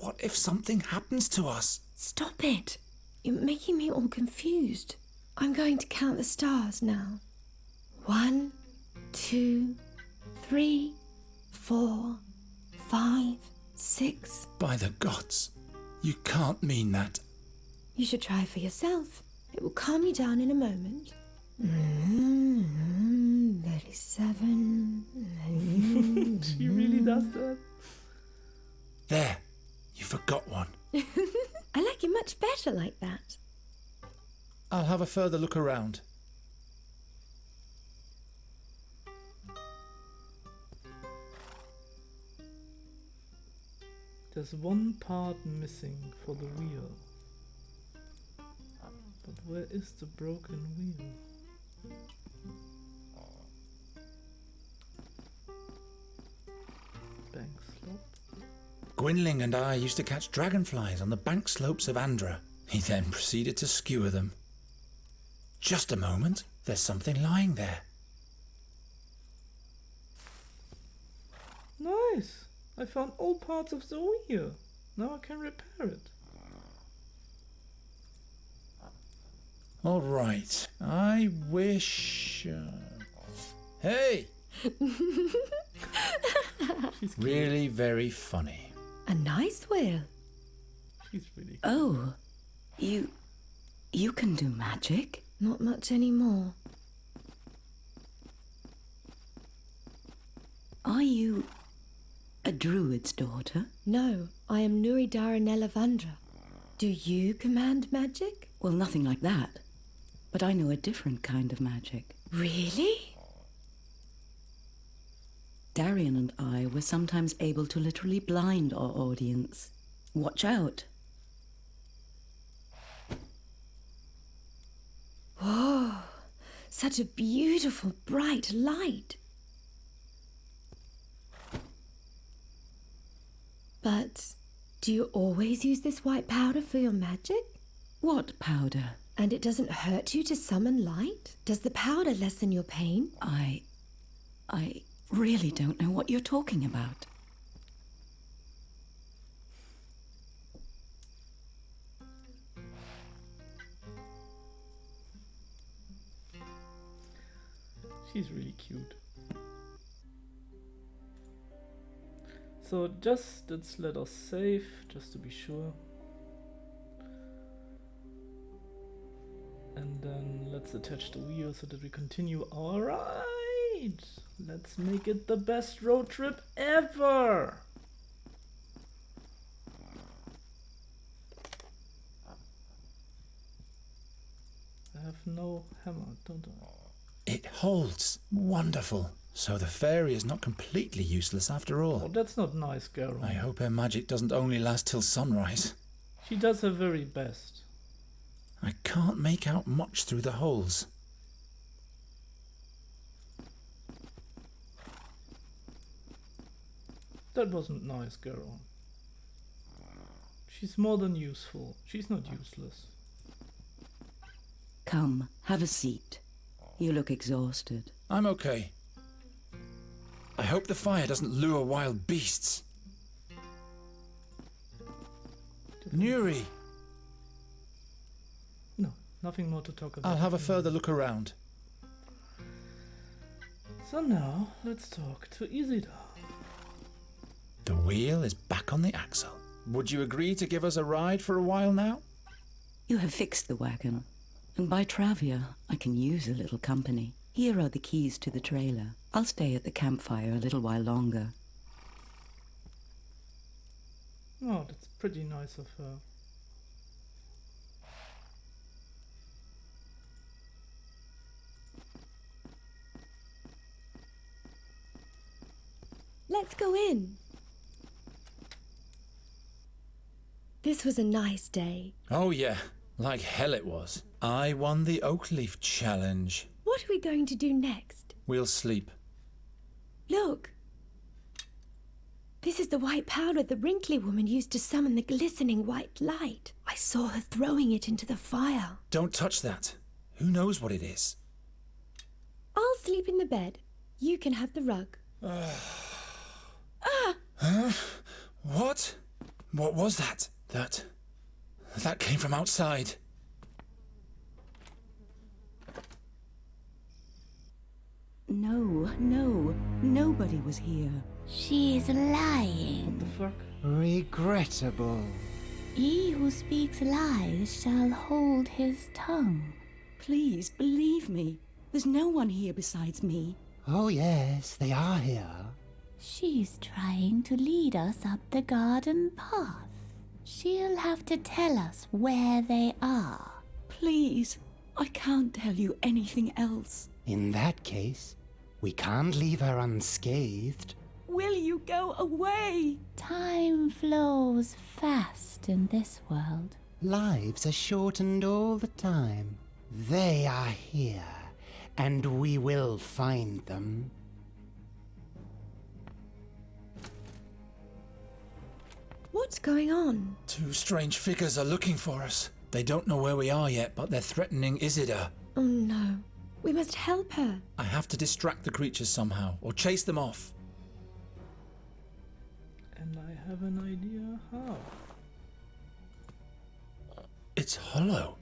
What if something happens to us? Stop it. You're making me all confused. I'm going to count the stars now. 1, 2, 3, 4, 5, 6. By the gods, you can't mean that. You should try for yourself. It will calm you down in a moment. 37. She really does that. There, you forgot one. I like it much better like that. I'll have a further look around. There's one part missing for the wheel. But where is the broken wheel? Bank slope. Gwynling and I used to catch dragonflies on the bank slopes of Andra. He then proceeded to skewer them. Just a moment, there's something lying there. Nice! I found all parts of the wheel. Now I can repair it. All right, I wish... Hey! She's really very funny. A nice wheel. She's really Oh, you can do magic? Not much anymore. Are you a druid's daughter? No, I am Nuri Daranella Vandra. Do you command magic? Well, nothing like that. But I know a different kind of magic. Really? Darian and I were sometimes able to literally blind our audience. Watch out. Whoa, such a beautiful, bright light. But Do you always use this white powder for your magic? What powder? And it doesn't hurt you to summon light? Does the powder lessen your pain? I really don't know what you're talking about. She's really cute. So just let's let us save, just to be sure. And then let's attach the wheel so that we continue our ride. Let's make it the best road trip ever. I have no hammer, don't I? It holds. Wonderful. So the fairy is not completely useless after all. Oh, that's not nice, Garo. I hope her magic doesn't only last till sunrise. She does her very best. I can't make out much through the holes. That wasn't nice, Garo. She's more than useful. She's not useless. Come, have a seat. You look exhausted. I'm okay. I hope the fire doesn't lure wild beasts. Nuri! No, nothing more to talk about. I'll have a further look around. So now, let's talk to Isidar. The wheel is back on the axle. Would you agree to give us a ride for a while now? You have fixed the wagon, and by Travia, I can use a little company. Here are the keys to the trailer. I'll stay at the campfire a little while longer. Oh, that's pretty nice of her. Let's go in. This was a nice day. Oh yeah, like hell it was. I won the oak leaf challenge. What are we going to do next? We'll sleep. Look. This is the white powder the wrinkly woman used to summon the glistening white light. I saw her throwing it into the fire. Don't touch that. Who knows what it is? I'll sleep in the bed. You can have the rug. Huh? What? What was that? That came from outside. No, nobody was here. She's lying. What the fuck? Regrettable. He who speaks lies shall hold his tongue. Please, believe me. There's no one here besides me. Oh yes, they are here. She's trying to lead us up the garden path. She'll have to tell us where they are. Please, I can't tell you anything else. In that case, we can't leave her unscathed. Will you go away? Time flows fast in this world. Lives are shortened all the time. They are here, and we will find them. What's going on? Two strange figures are looking for us. They don't know where we are yet, but they're threatening Isidar. Oh no. We must help her. I have to distract the creatures somehow, or chase them off. And I have an idea how. It's hollow.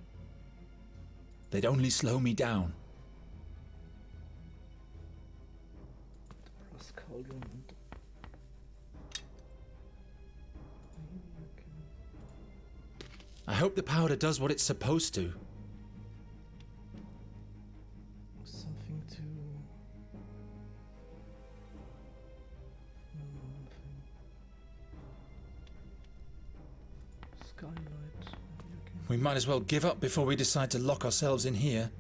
They'd only slow me down. The brass cauldron and I hope the powder does what it's supposed to. something to... Skylight. We might as well give up before we decide to lock ourselves in here.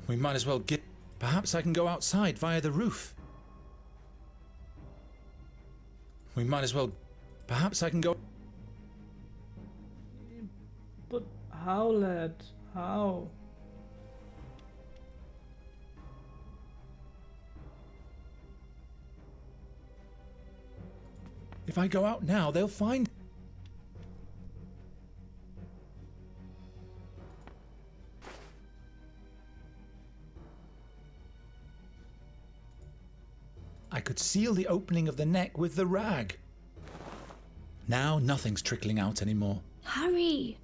We might as well get... Perhaps I can go outside via the roof. We might as well... Perhaps I can go... But how, lad? How? If I go out now, they'll find... seal the opening of the neck with the rag. Now nothing's trickling out anymore. Hurry!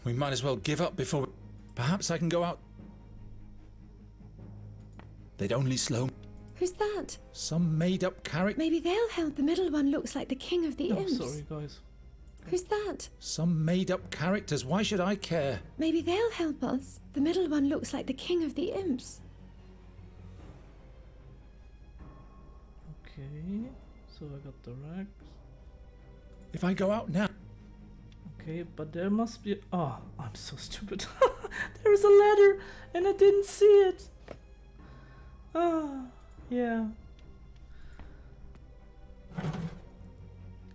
We might as well give up before... Perhaps I can go out... They'd only slow... Who's that? Some made-up character... Maybe they'll help. The middle one looks like the king of the imps. Sorry, guys. Who's that? Some made-up characters. Why should I care? Maybe they'll help us. The middle one looks like the king of the imps. Okay, so I got the rags. If I go out now... Okay, but there must be... Oh, I'm so stupid. There's a ladder and I didn't see it. Ah, yeah.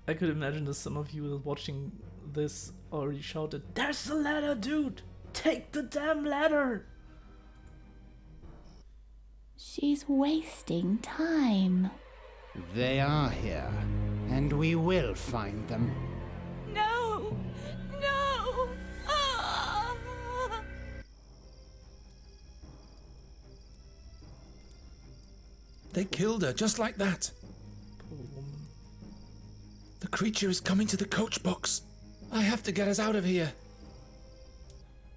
I could imagine that some of you watching this already shouted, "There's the ladder, dude! Take the damn ladder!" She's wasting time. They are here, and we will find them. No! No! Ah! They killed her, just like that. Poor woman. The creature is coming to the coach box. I have to get us out of here.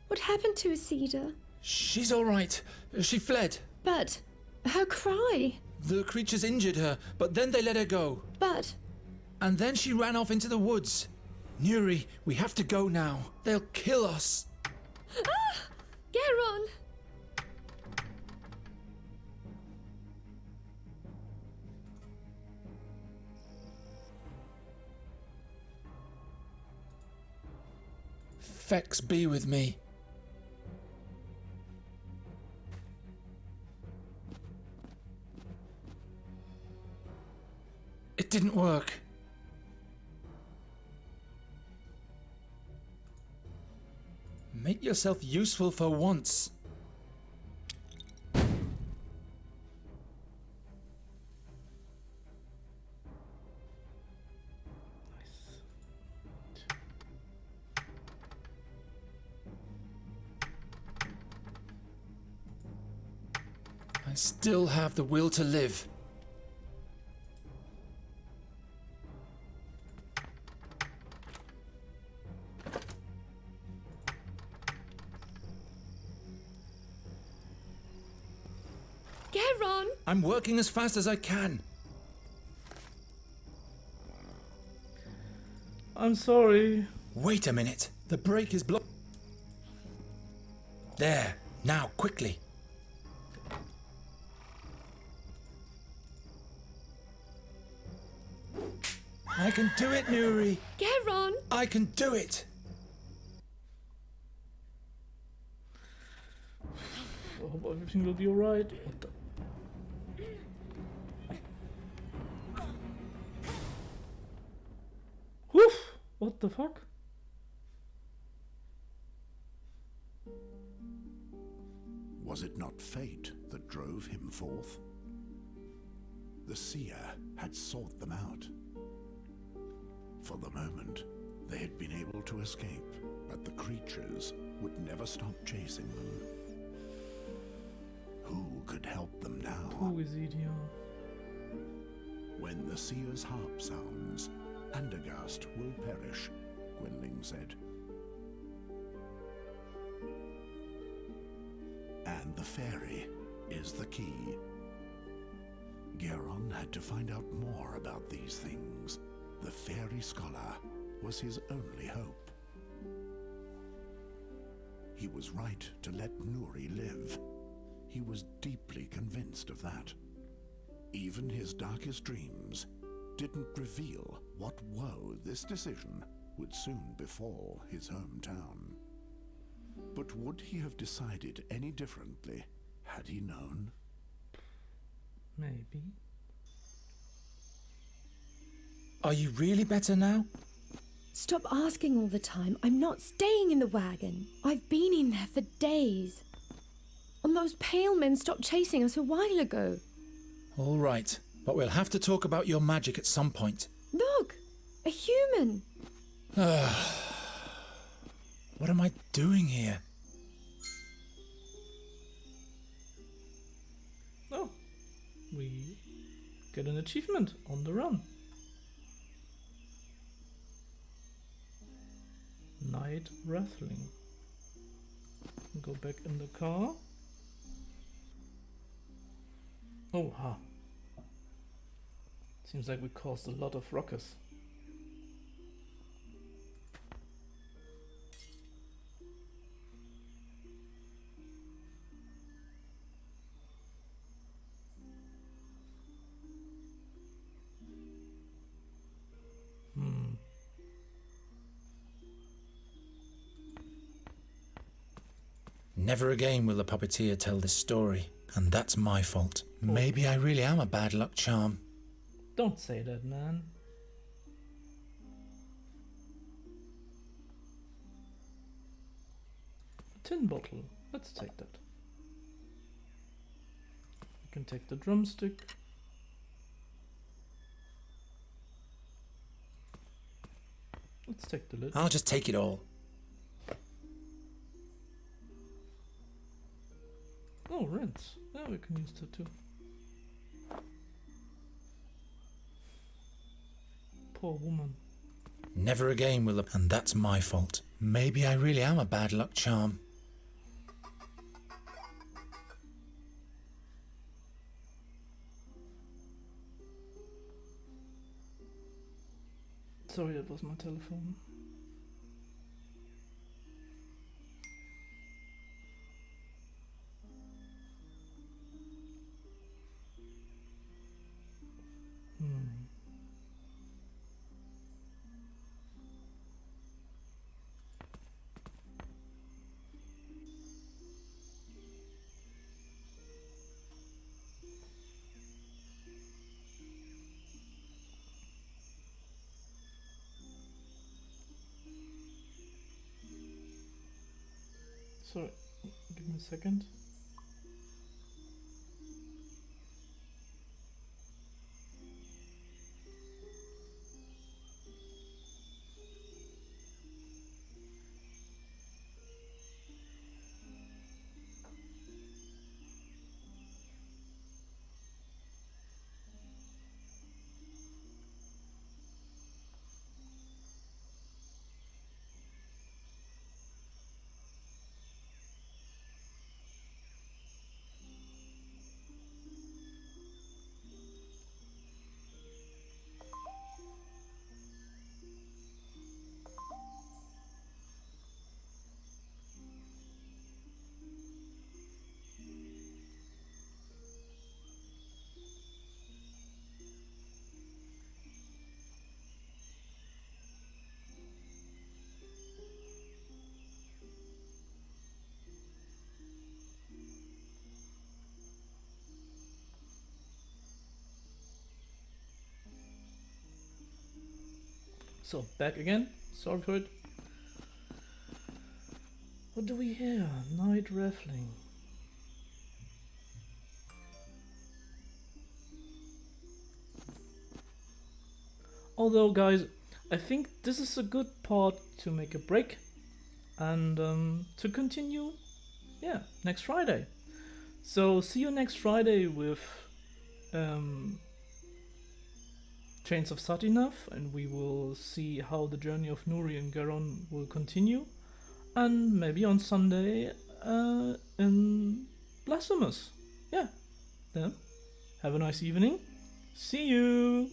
What happened to Isida? She's all right. She fled. But her cry. The creatures injured her, but then they let her go. But... And then she ran off into the woods. Nuri, we have to go now. They'll kill us. Ah! Geron! Fex be with me. It didn't work. Make yourself useful for once. I still have the will to live. Geron! I'm working as fast as I can. I'm sorry. Wait a minute. The brake is blocked. There. Now, quickly. I can do it, Nuri. Geron! I can do it. I hope everything will be alright. What the... Woof! What the fuck? Was it not fate that drove him forth? The seer had sought them out. For the moment, they had been able to escape, but the creatures would never stop chasing them. Who could help them now? Who is Idiot? When the seer's harp sounds, Andergast will perish, Gwynling said. And the fairy is the key. Geron had to find out more about these things. The fairy scholar was his only hope. He was right to let Nuri live. He was deeply convinced of that. Even his darkest dreams didn't reveal what woe this decision would soon befall his hometown. But would he have decided any differently had he known? Maybe. Are you really better now? Stop asking all the time. I'm not staying in the wagon. I've been in there for days. And those pale men stopped chasing us a while ago. All right, but we'll have to talk about your magic at some point. Look! A human! What am I doing here? get an achievement on the run. Night Wrestling. Go back in the car. Oh, ha. Seems like we caused a lot of ruckus. Never again will the puppeteer tell this story, and that's my fault. Maybe I really am a bad luck charm. Don't say that, man. A tin bottle. Let's take that. We can take the drumstick. Let's take the lid. I'll just take it all. Oh, rinse. Yeah, we can use that too. Poor woman. Never again will the... And that's my fault. Maybe I really am a bad luck charm. Sorry, that was my telephone. Sorry, give me a second. So, back again. Sorry for it. What do we hear? Night Raffling. Although, guys, I think this is a good part to make a break and to continue, yeah, next Friday. So, see you next Friday with Chains of Satinav, and we will see how the journey of Nuri and Garon will continue. And maybe on Sunday in Blasphemous. Yeah. Then, have a nice evening. See you!